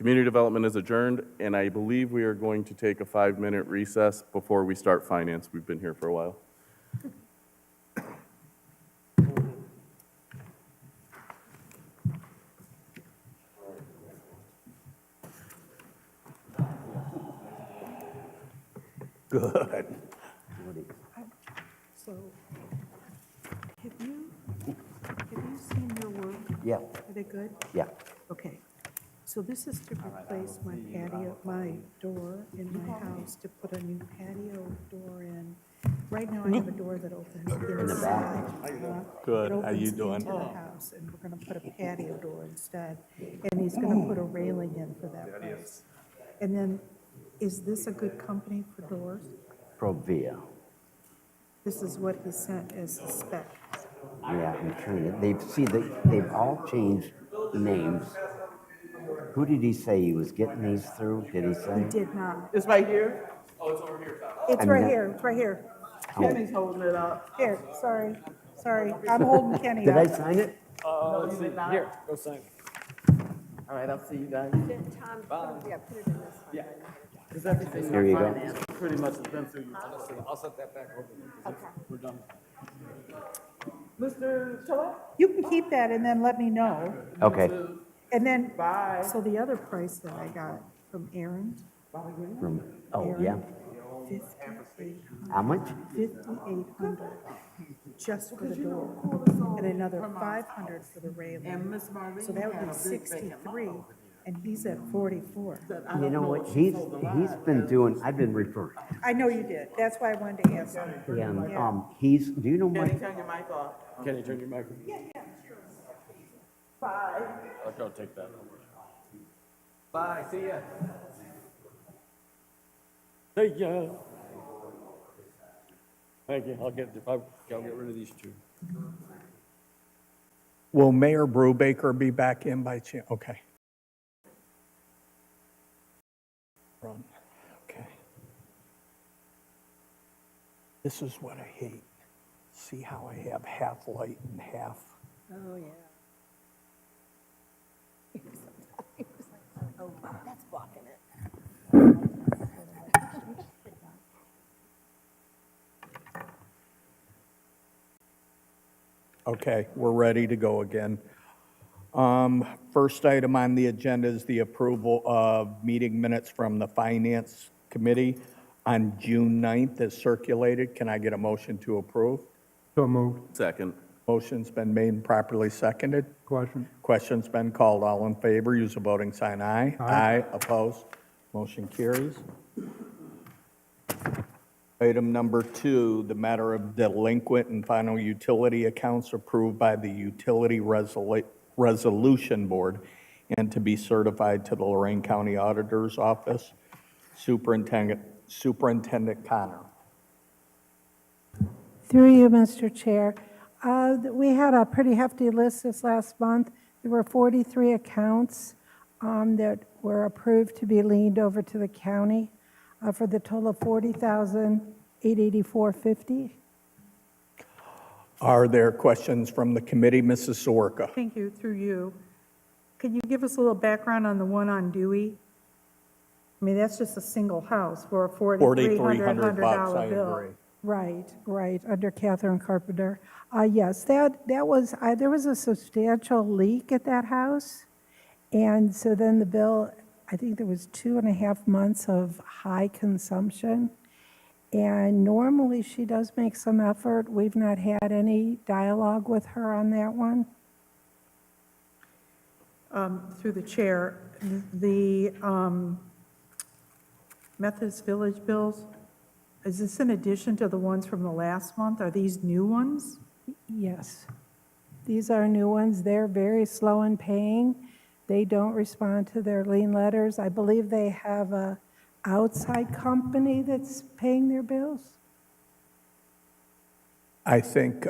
Community Development is adjourned, and I believe we are going to take a 5-minute recess before we start Finance. We've been here for a while. Good. So, have you seen your work? Yeah. Are they good? Yeah. Okay. So this is to replace my patio, my door in my house, to put a new patio door in. Right now, I have a door that opens inside. Good. It How you opens doing? into the house, and we're gonna put a patio door instead. And he's gonna put a railing in for that place. And then, is this a good company for doors? Provia. This is what he sent as the spec. Yeah, I'm trying to, they've all changed names. Who did he say he was getting these through? Did he say? He did not. It's right here. It's right here, it's right here. Kenny's holding it up. Here, sorry, I'm holding Kenny Did I up. sign it? Let's see. Here, go sign it. All right, I'll see you guys. Yeah. Because everything Here you in go. finance pretty much has been through you. I'll set that back over. We're done. Mr. Choate? You can keep that and then let me know. Okay. And then, Bye. so the other price that I got from Aaron, From, oh, yeah. 5,800. How much? 5,800 just for the door, and another 500 for the railing. And Miss Marlene. So that would had be a big thing. 63, and he's at 44. You know what, he's been doing, I've been referring. I know you did, that's why I wanted to ask you. Yeah, he's, do you know Kenny, what? turn your mic off. Kenny, turn your mic. Bye. I'll go take that. Bye, see ya. Thank you. Thank you. I'll get rid of these two. Will Mayor Brubaker be back in by chance? Okay. Run. Okay. This is what I hate. See how I have half light and half. Oh, yeah. Oh, that's blocking it. Okay, we're ready to go again. First item on the agenda is the approval of meeting minutes from the Finance Committee on June 9th as circulated. Can I get a motion to approve? So moved. Second. Motion's been made and properly seconded. Question? Question's been called. All in favor, use the voting sign aye. Aye. Opposed? Motion carries. Item number 2, the matter of delinquent and final utility accounts approved by the Utility Resolution Board and to be certified to the Lorraine County Auditor's Office. Superintendent Connor. Through you, Mr. Chair. We had a pretty hefty list this last month. There were 43 accounts that were approved to be leaned over to the county for the total of $40,884.50. Are there questions from the committee? Mrs. Soroka. Thank you, through you. Could you give us a little background on the one on Dewey? I mean, that's just a single house for a $4,300 bill. agree. Right, under Catherine Carpenter. Yes, that was, there was a substantial leak at that house. And so then the bill, I think there was 2.5 months of high consumption. And normally she does make some effort. We've not had any dialogue with her on that one. Through the chair, the Methodist Village bills, is this in addition to the ones from the last month? Are these new ones? Yes. These are new ones. They're very slow in paying. They don't respond to their lien letters. I believe they have a outside company that's paying their bills. I think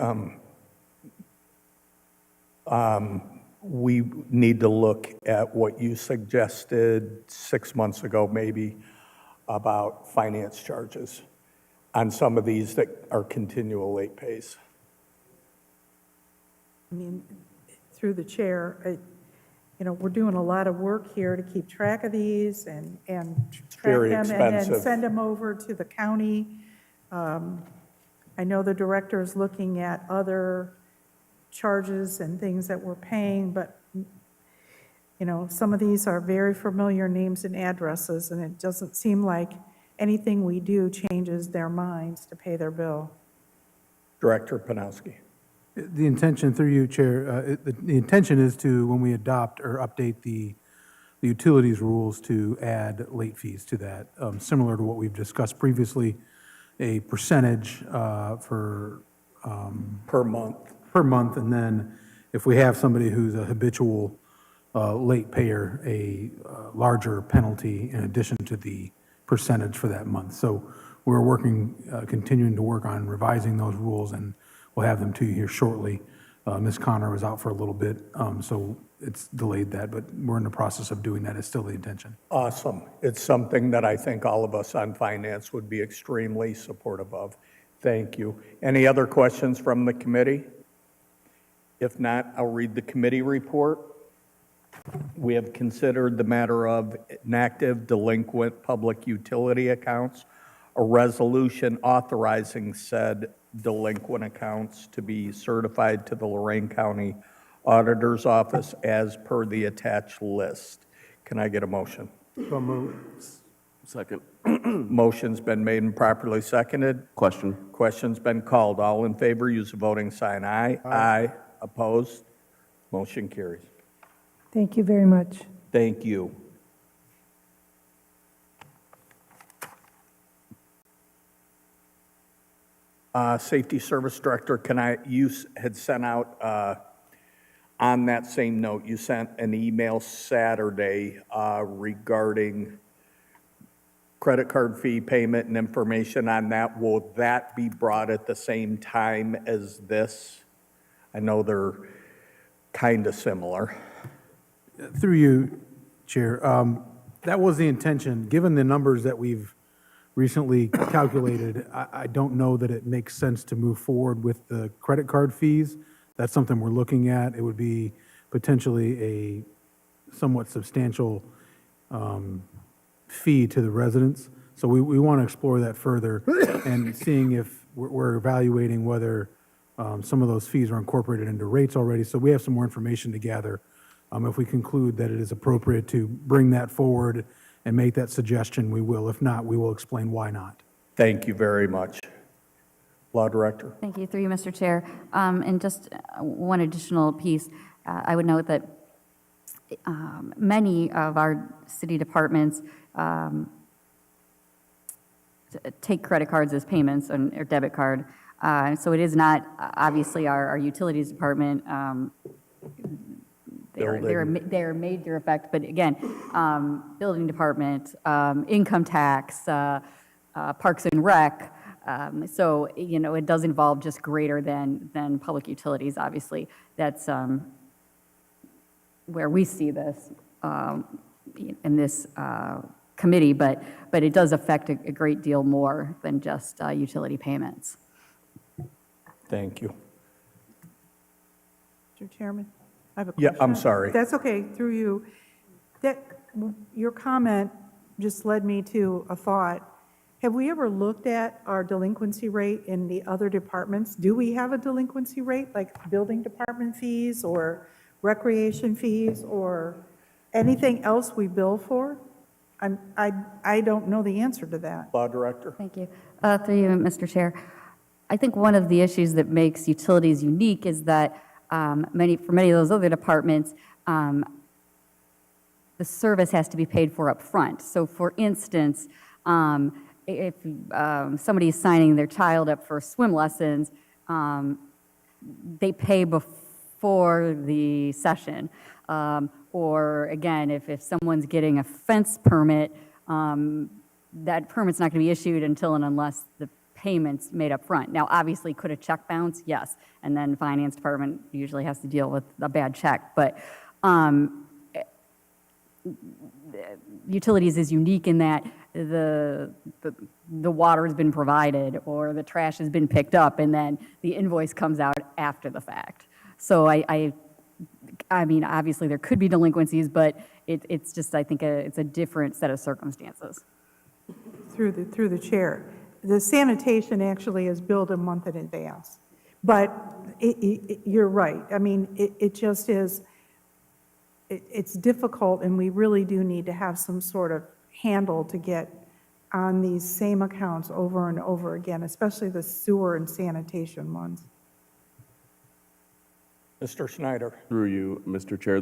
we need to look at what you suggested 6 months ago, maybe, about finance charges on some of these that are continual late pays. I mean, through the chair, we're doing a lot of work here to keep track of these and track very them and then expensive. send them over to the county. I know the director is looking at other charges and things that we're paying, but, some of these are very familiar names and addresses, and it doesn't seem like anything we do changes their minds to pay their bill. Director Panowski. The intention, through you, Chair, the intention is to, when we adopt or update the utilities rules, to add late fees to that, similar to what we've discussed previously, a percentage for Per month. per month, and then if we have somebody who's a habitual late payer, a larger penalty in addition to the percentage for that month. So we're working, continuing to work on revising those rules, and we'll have them to you here shortly. Ms. Connor was out for a little bit, so it's delayed that, but we're in the process of doing that. It's still the intention. Awesome. It's something that I think all of us on finance would be extremely supportive of. Thank you. Any other questions from the committee? If not, I'll read the committee report. We have considered the matter of inactive delinquent public utility accounts, a resolution authorizing said delinquent accounts to be certified to the Lorraine County Auditor's Office as per the attached list. Can I get a motion? So moved. Second. Motion's been made and properly seconded. Question. Question's been called. All in favor, use the voting sign aye. Aye. Opposed? Motion carries. Thank you very much. Thank you. Safety Service Director, you had sent out, on that same note, you sent an email Saturday regarding credit card fee payment and information on that. Will that be brought at the same time as this? I know they're kind of similar. Through you, Chair, that was the intention. Given the numbers that we've recently calculated, I don't know that it makes sense to move forward with the credit card fees. That's something we're looking at. It would be potentially a somewhat substantial fee to the residents. So we want to explore that further and seeing if we're evaluating whether some of those fees are incorporated into rates already. So we have some more information to gather. If we conclude that it is appropriate to bring that forward and make that suggestion, we will. If not, we will explain why not. Thank you very much. Law Director. Thank you, through you, Mr. Chair. And just one additional piece, I would note that many of our city departments take credit cards as payments or debit card. So it is not, obviously, our utilities department, they're major effect, but again, building department, income tax, Parks and Rec, so, it does involve just greater than public utilities, obviously. That's where we see this in this committee, but it does affect a great deal more than just utility payments. Thank you. Mr. Chairman, I have a Yeah, question. I'm sorry. That's okay, through you. Your comment just led me to a thought. Have we ever looked at our delinquency rate in the other departments? Do we have a delinquency rate, like building department fees or recreation fees or anything else we bill for? I don't know the answer to that. Law Director. Thank you. Through you, Mr. Chair. I think one of the issues that makes utilities unique is that for many of those other departments, the service has to be paid for up front. So for instance, if somebody is signing their child up for swim lessons, they pay before the session. Or again, if someone's getting a fence permit, that permit's not going to be issued until and unless the payment's made up front. Now, obviously, could a check bounce? Yes. And then finance department usually has to deal with a bad check. But utilities is unique in that the water has been provided or the trash has been picked up, and then the invoice comes out after the fact. So I I mean, obviously, there could be delinquencies, but it's just, I think, it's a different set of circumstances. Through the chair, the sanitation actually is billed a month in advance. But you're right. I mean, it just is, it's difficult, and we really do need to have some sort of handle to get on these same accounts over and over again, especially the sewer and sanitation ones. Mr. Schneider. Through you, Mr. Chair,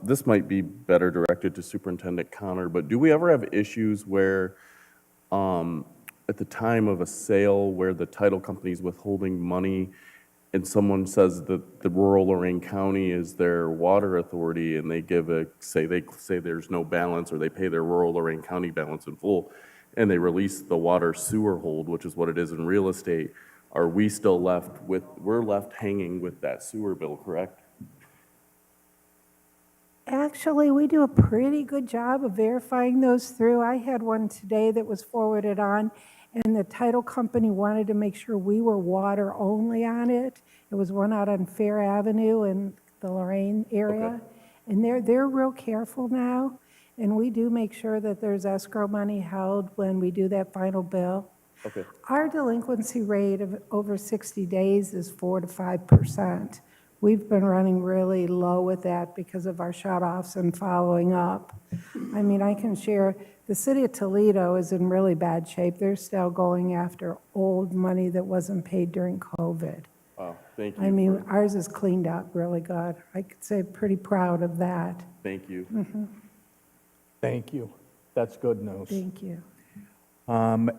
this might be better directed to Superintendent Connor, but do we ever have issues where, at the time of a sale, where the title company is withholding money, and someone says that the rural Lorraine County is their water authority, and they give say there's no balance, or they pay their rural Lorraine County balance in full, and they release the water sewer hold, which is what it is in real estate, are we still we're left hanging with that sewer bill, correct? Actually, we do a pretty good job of verifying those through. I had one today that was forwarded on, and the title company wanted to make sure we were water only on it. It was one out on Fair Avenue in the Lorraine area. And they're real careful now, and we do make sure that there's escrow money held when we do that final bill. Okay. Our delinquency rate of over 60 days is 4 to 5%. We've been running really low with that because of our shut-offs and following up. I mean, I can share, the city of Toledo is in really bad shape. They're still going after old money that wasn't paid during COVID. Wow, thank you. I mean, ours is cleaned up really good. I could say pretty proud of that. Thank you. Thank you. That's good news. Thank you.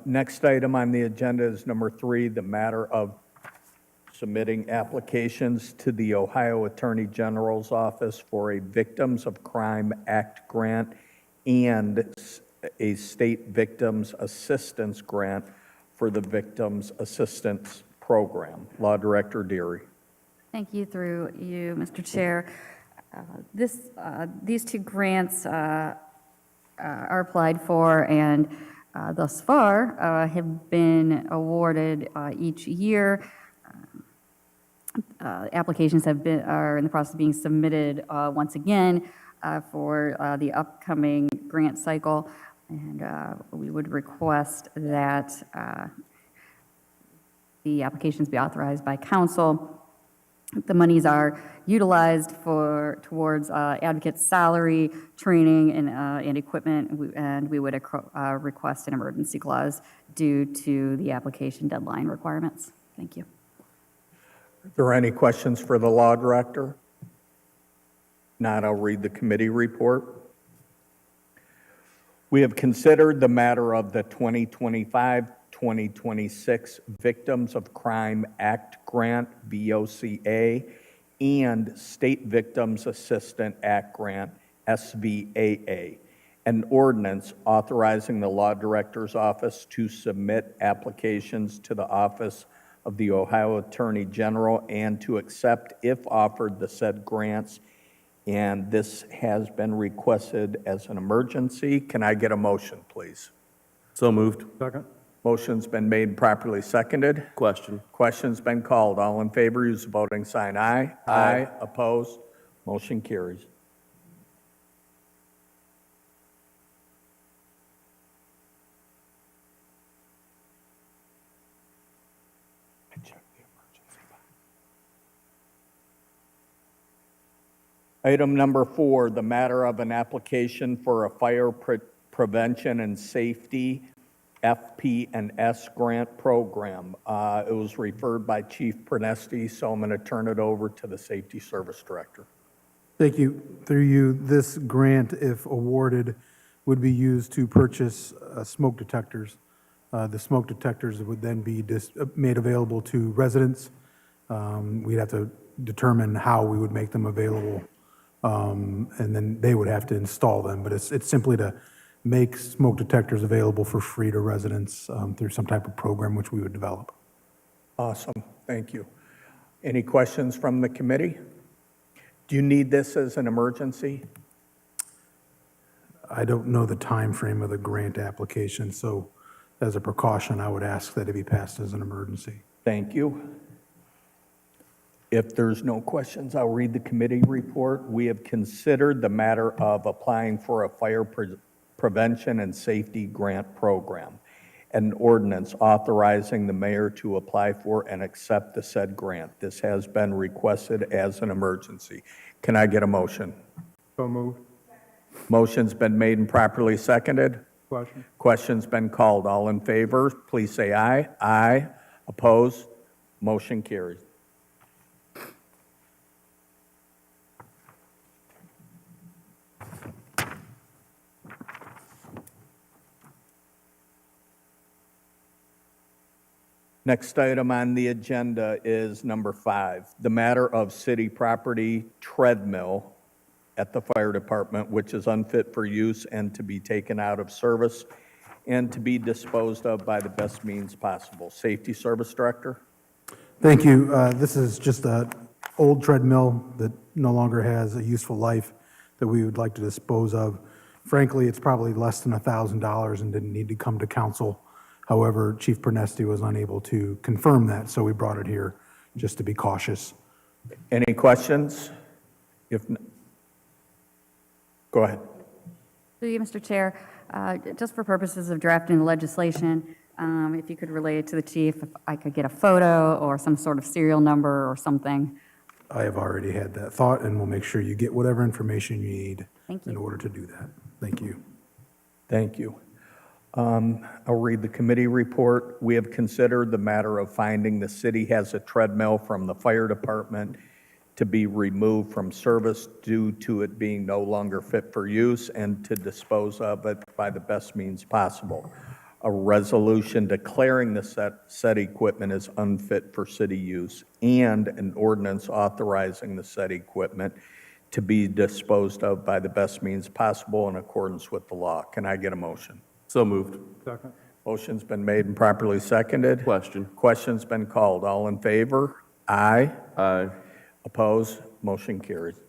Next item on the agenda is number 3, the matter of submitting applications to the Ohio Attorney General's Office for a Victims of Crime Act grant and a State Victims Assistance Grant for the Victims Assistance Program. Law Director Deary. Thank you, through you, Mr. Chair. These two grants are applied for, and thus far have been awarded each year. Applications are in the process of being submitted once again for the upcoming grant cycle, and we would request that the applications be authorized by council. The monies are utilized towards advocates' salary, training, and equipment, and we would request an emergency clause due to the application deadline requirements. Thank you. Are there any questions for the Law Director? Not, I'll read the committee report. We have considered the matter of the 2025-2026 Victims of Crime Act Grant, VOCA, and State Victims Assistance Act Grant, SVAA, an ordinance authorizing the Law Director's Office to submit applications to the Office of the Ohio Attorney General and to accept, if offered, the said grants, and this has been requested as an emergency. Can I get a motion, please? So moved. Second. Motion's been made, properly seconded. Question. Question's been called. All in favor, use the voting sign aye. Aye. Opposed? Motion carries. Item number 4, the matter of an application for a fire prevention and safety FP&S grant program. It was referred by Chief Pernesti, so I'm going to turn it over to the Safety Service Director. Thank you. Through you, this grant, if awarded, would be used to purchase smoke detectors. The smoke detectors would then be made available to residents. We'd have to determine how we would make them available, and then they would have to install them. But it's simply to make smoke detectors available for free to residents through some type of program which we would develop. Awesome. Thank you. Any questions from the committee? Do you need this as an emergency? I don't know the time frame of the grant application, so as a precaution, I would ask that it be passed as an emergency. Thank you. If there's no questions, I'll read the committee report. We have considered the matter of applying for a fire prevention and safety grant program, an ordinance authorizing the mayor to apply for and accept the said grant. This has been requested as an emergency. Can I get a motion? So moved. Motion's been made and properly seconded. Question? Question's been called. All in favor, please say aye. Aye. Opposed? Motion carries. Next item on the agenda is number 5, the matter of city property treadmill at the fire department, which is unfit for use and to be taken out of service and to be disposed of by the best means possible. Safety Service Director? Thank you. This is just an old treadmill that no longer has a useful life that we would like to dispose of. Frankly, it's probably less than $1,000 and didn't need to come to council. However, Chief Pernesti was unable to confirm that, so we brought it here just to be cautious. Any questions? Go ahead. Through you, Mr. Chair, just for purposes of drafting the legislation, if you could relay it to the chief, if I could get a photo or some sort of serial number or something. I have already had that thought, and we'll make sure you get whatever information you need Thank you. in order to do that. Thank you. Thank you. I'll read the committee report. We have considered the matter of finding the city has a treadmill from the fire department to be removed from service due to it being no longer fit for use and to dispose of it by the best means possible. A resolution declaring the said equipment as unfit for city use and an ordinance authorizing the said equipment to be disposed of by the best means possible in accordance with the law. Can I get a motion? So moved. Second. Motion's been made and properly seconded. Question. Question's been called. All in favor? Aye. Aye. Opposed? Motion carries.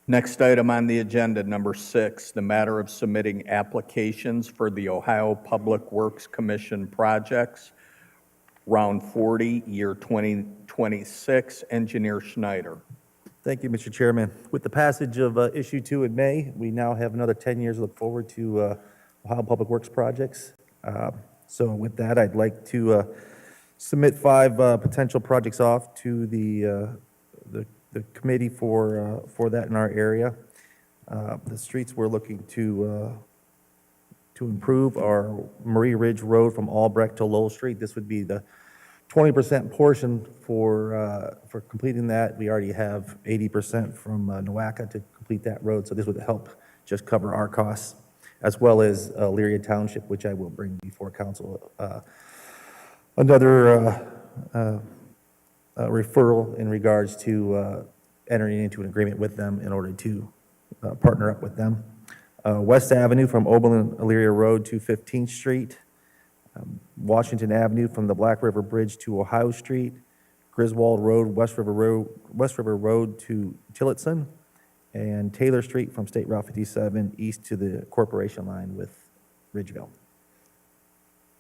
Next item on the agenda, number 6, the matter of submitting applications for the Ohio Public Works Commission projects, Round 40, Year 2026, Engineer Schneider. Thank you, Mr. Chairman. With the passage of Issue 2 in May, we now have another 10 years to look forward to Ohio Public Works projects. So with that, I'd like to submit 5 potential projects off to the committee for that in our area. The streets we're looking to improve are Marie Ridge Road from Albrecht to Lowell Street. This would be the 20% portion for completing that. We already have 80% from Nowaka to complete that road, so this would help just cover our costs, as well as Elyria Township, which I will bring before council. Another referral in regards to entering into an agreement with them in order to partner up with them. West Avenue from Oberlin Elyria Road to 15th Street. Washington Avenue from the Black River Bridge to Ohio Street. Griswold Road, West River Road to Tillotson. And Taylor Street from State Route 57 east to the Corporation line with Ridgeville.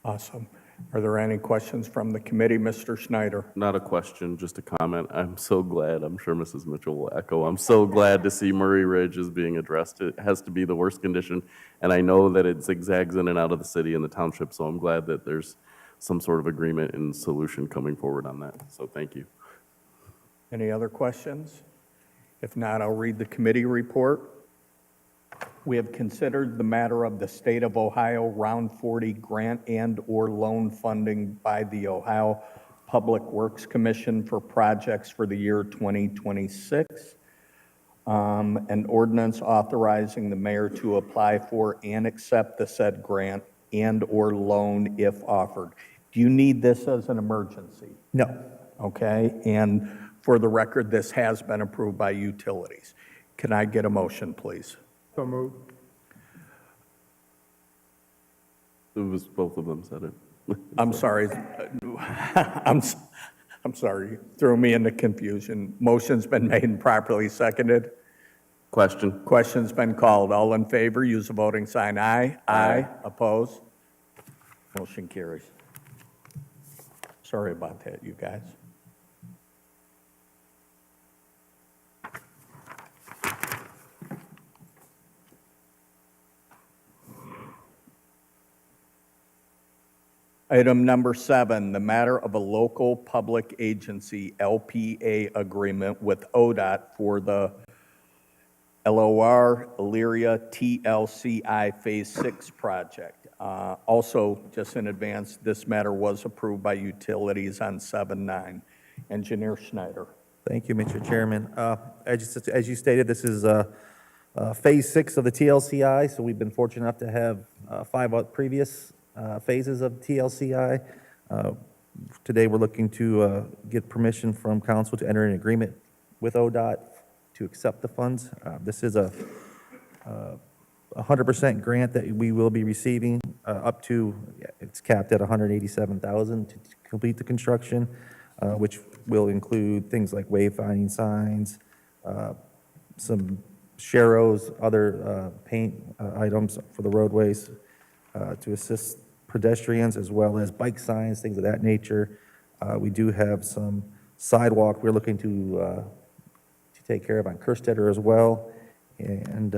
Awesome. Are there any questions from the committee? Mr. Schneider? Not a question, just a comment. I'm so glad, I'm sure Mrs. Mitchell will echo, I'm so glad to see Murray Ridge is being addressed. It has to be the worst condition, and I know that it zigzags in and out of the city and the township, so I'm glad that there's some sort of agreement and solution coming forward on that, so thank you. Any other questions? If not, I'll read the committee report. We have considered the matter of the State of Ohio Round 40 grant and/or loan funding by the Ohio Public Works Commission for projects for the year 2026. An ordinance authorizing the mayor to apply for and accept the said grant and/or loan if offered. Do you need this as an emergency? No. Okay, and for the record, this has been approved by utilities. Can I get a motion, please? So moved. It was, both of them said it. I'm sorry. I'm sorry. Threw me into confusion. Motion's been made and properly seconded. Question. Question's been called. All in favor, use the voting sign aye. Aye. Opposed? Motion carries. Sorry about that, you guys. Item number 7, the matter of a local public agency LPA agreement with ODOT for the LOR Elyria TLCI Phase 6 project. Also, just in advance, this matter was approved by utilities on 7/9. Engineer Schneider. Thank you, Mr. Chairman. As you stated, this is Phase 6 of the TLCI, so we've been fortunate enough to have 5 previous phases of TLCI. Today, we're looking to get permission from council to enter an agreement with ODOT to accept the funds. This is a 100% grant that we will be receiving up to, it's capped at $187,000 to complete the construction, which will include things like wayfinding signs, some sharrows, other paint items for the roadways to assist pedestrians, as well as bike signs, things of that nature. We do have some sidewalk we're looking to take care of on Kerstetter as well. And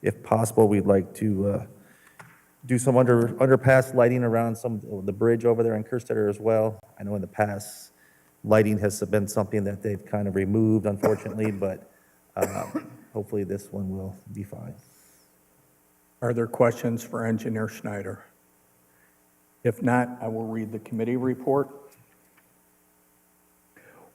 if possible, we'd like to do some underpass lighting around some of the bridge over there on Kerstetter as well. I know in the past, lighting has been something that they've kind of removed, unfortunately, but hopefully this one will be fine. Are there questions for Engineer Schneider? If not, I will read the committee report.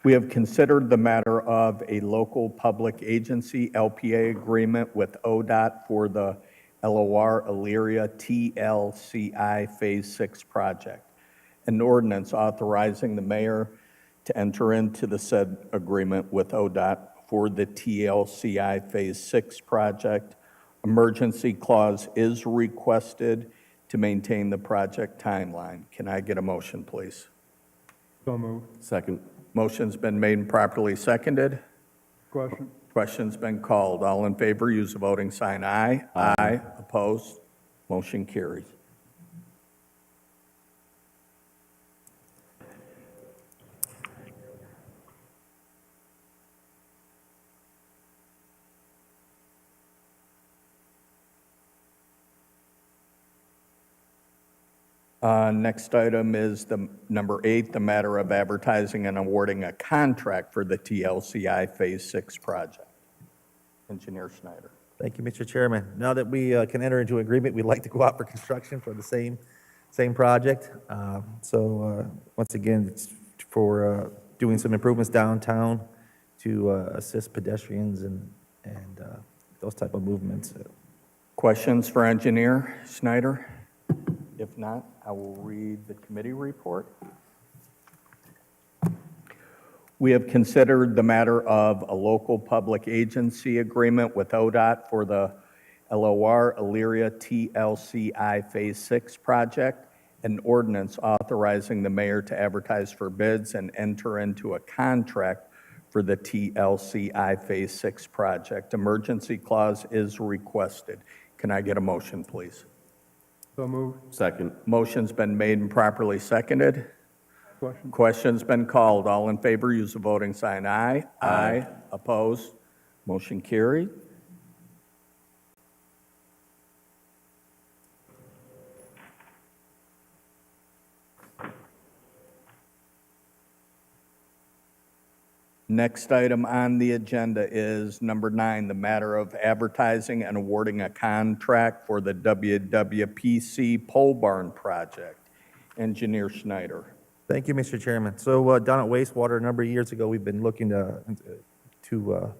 We have considered the matter of a local public agency LPA agreement with ODOT for the LOR Elyria TLCI Phase 6 project. An ordinance authorizing the mayor to enter into the said agreement with ODOT for the TLCI Phase 6 project. Emergency clause is requested to maintain the project timeline. Can I get a motion, please? So moved. Second. Motion's been made and properly seconded. Question. Question's been called. All in favor, use the voting sign aye. Aye. Opposed? Motion carries. Next item is the number 8, the matter of advertising and awarding a contract for the TLCI Phase 6 project. Engineer Schneider. Thank you, Mr. Chairman. Now that we can enter into agreement, we'd like to go out for construction for the same project. Once again, it's for doing some improvements downtown to assist pedestrians and those type of movements. Questions for Engineer Schneider? If not, I will read the committee report. We have considered the matter of a local public agency agreement with ODOT for the LOR Elyria TLCI Phase 6 project, an ordinance authorizing the mayor to advertise for bids and enter into a contract for the TLCI Phase 6 project. Emergency clause is requested. Can I get a motion, please? So moved. Second. Motion's been made and properly seconded. Question. Question's been called. All in favor, use the voting sign aye. Aye. Opposed? Motion carried. Next item on the agenda is number 9, the matter of advertising and awarding a contract for the WWPC Pole Barn project. Engineer Schneider. Thank you, Mr. Chairman. So down at wastewater, a number of years ago, we've been looking to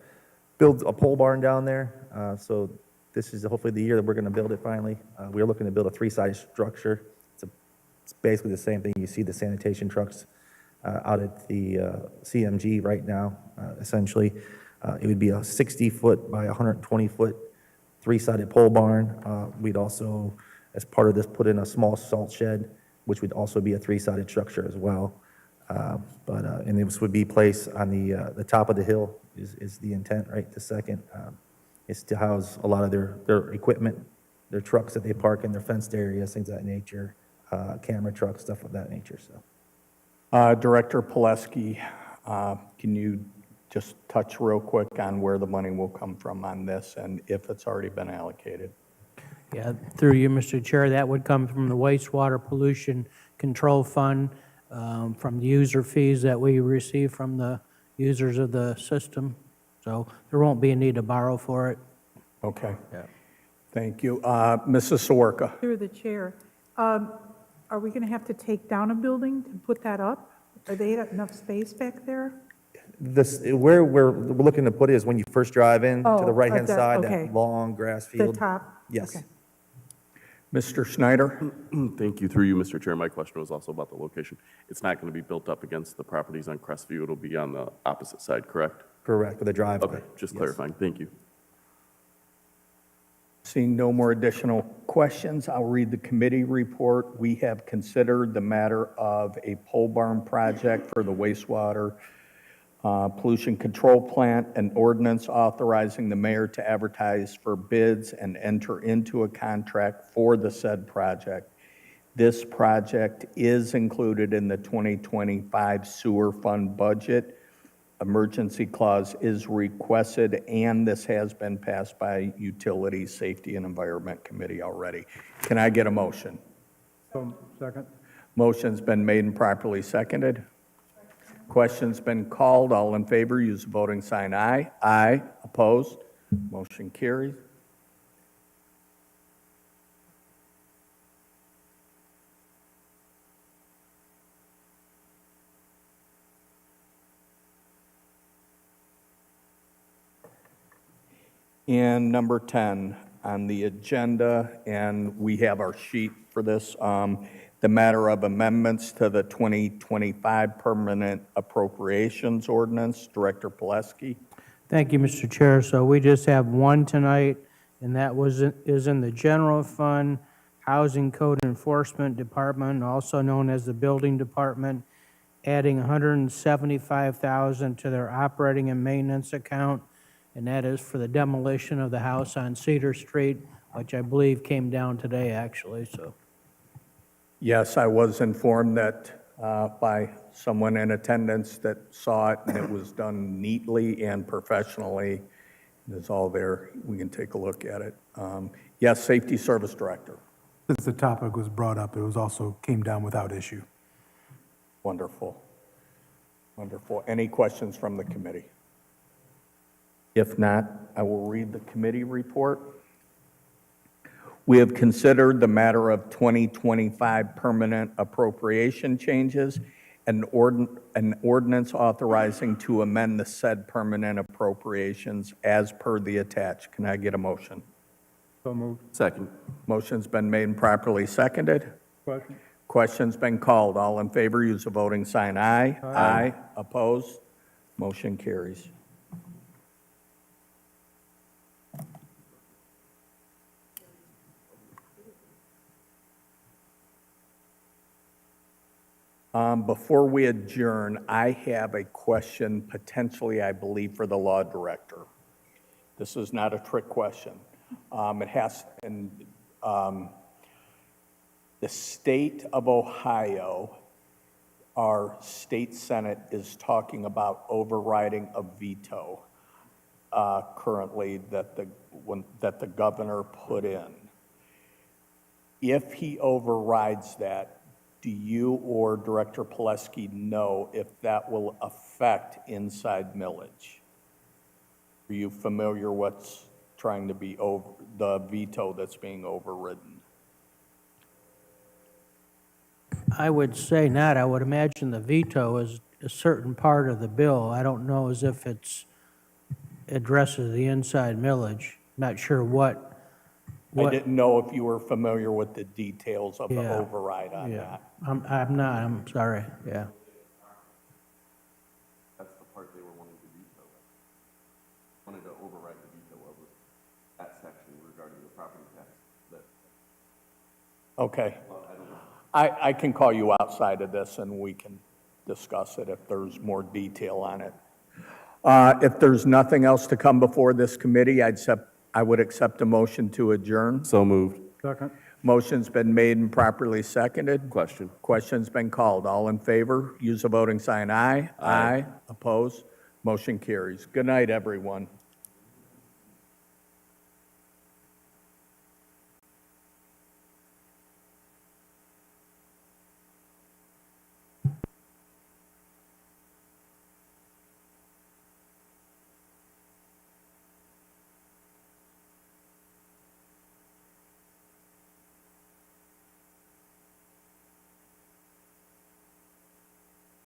build a pole barn down there. So this is hopefully the year that we're going to build it finally. We're looking to build a 3-sided structure. It's basically the same thing you see the sanitation trucks out at the CMG right now, essentially. It would be a 60-foot by 120-foot 3-sided pole barn. We'd also, as part of this, put in a small salt shed, which would also be a 3-sided structure as well. And this would be placed on the top of the hill is the intent, right, the second. It's to house a lot of their equipment, their trucks that they park in their fenced areas, things of that nature, camera trucks, stuff of that nature, so. Director Pileski, can you just touch real quick on where the money will come from on this and if it's already been allocated? Yeah, through you, Mr. Chair, that would come from the wastewater pollution control fund, from the user fees that we receive from the users of the system. So there won't be a need to borrow for it. Okay. Thank you. Mrs. Sawarka. Through the chair, are we going to have to take down a building to put that up? Are they enough space back there? Where we're looking to put it is when you first drive in to Oh, the right-hand that- side, okay. that long grass The field. top? Yes. Okay. Mr. Schneider? Thank you. Through you, Mr. Chair, my question was also about the location. It's not going to be built up against the properties on Crestview. It'll be on the opposite side, correct? Correct, with the driveway. Okay, just Yes. clarifying. Thank you. Seeing no more additional questions, I'll read the committee report. We have considered the matter of a pole barn project for the wastewater pollution control plant, an ordinance authorizing the mayor to advertise for bids and enter into a contract for the said project. This project is included in the 2025 sewer fund budget. Emergency clause is requested, and this has been passed by Utilities, Safety, and Environment Committee already. Can I get a motion? So, second. Motion's been made and properly seconded. Question's been called. All in favor, use the voting sign aye. Aye. Opposed? Motion carries. And number 10 on the agenda, and we have our sheet for this, the matter of amendments to the 2025 Permanent Appropriations Ordinance. Director Pileski. Thank you, Mr. Chair. So we just have one tonight, and that is in the General Fund, Housing Code Enforcement Department, also known as the Building Department, adding $175,000 to their operating and maintenance account, and that is for the demolition of the house on Cedar Street, which I believe came down today, actually, so. Yes, I was informed that by someone in attendance that saw it, and it was done neatly and professionally. It's all there. We can take a look at it. Yes, Safety Service Director. Since the topic was brought up, it was also came down without issue. Wonderful. Wonderful. Any questions from the committee? If not, I will read the committee report. We have considered the matter of 2025 permanent appropriation changes and an ordinance authorizing to amend the said permanent appropriations as per the attached. Can I get a motion? So moved. Second. Motion's been made and properly seconded. Question? Question's been called. All in favor, use the voting sign aye. Aye. Opposed? Motion carries. Before we adjourn, I have a question, potentially, I believe, for the law director. This is not a trick question. It has, the state of Ohio, our state senate is talking about overriding a veto currently that the governor put in. If he overrides that, do you or Director Pileski know if that will affect inside millage? Are you familiar what's trying to be over, the veto that's being overridden? I would say not. I would imagine the veto is a certain part of the bill. I don't know as if it's addresses the inside millage. Not sure what. I didn't know if you were familiar with the details of the Yeah. override on that. I'm not, I'm sorry, yeah. That's the part they were wanting to veto. Wanted to override the veto of that section regarding the property tax. Okay. I can call you outside of this and we can discuss it if there's more detail on it. If there's nothing else to come before this committee, I'd I would accept a motion to adjourn. So moved. Second. Motion's been made and properly seconded. Question. Question's been called. All in favor, use the voting sign aye. Aye. Opposed? Motion carries. Good night, everyone.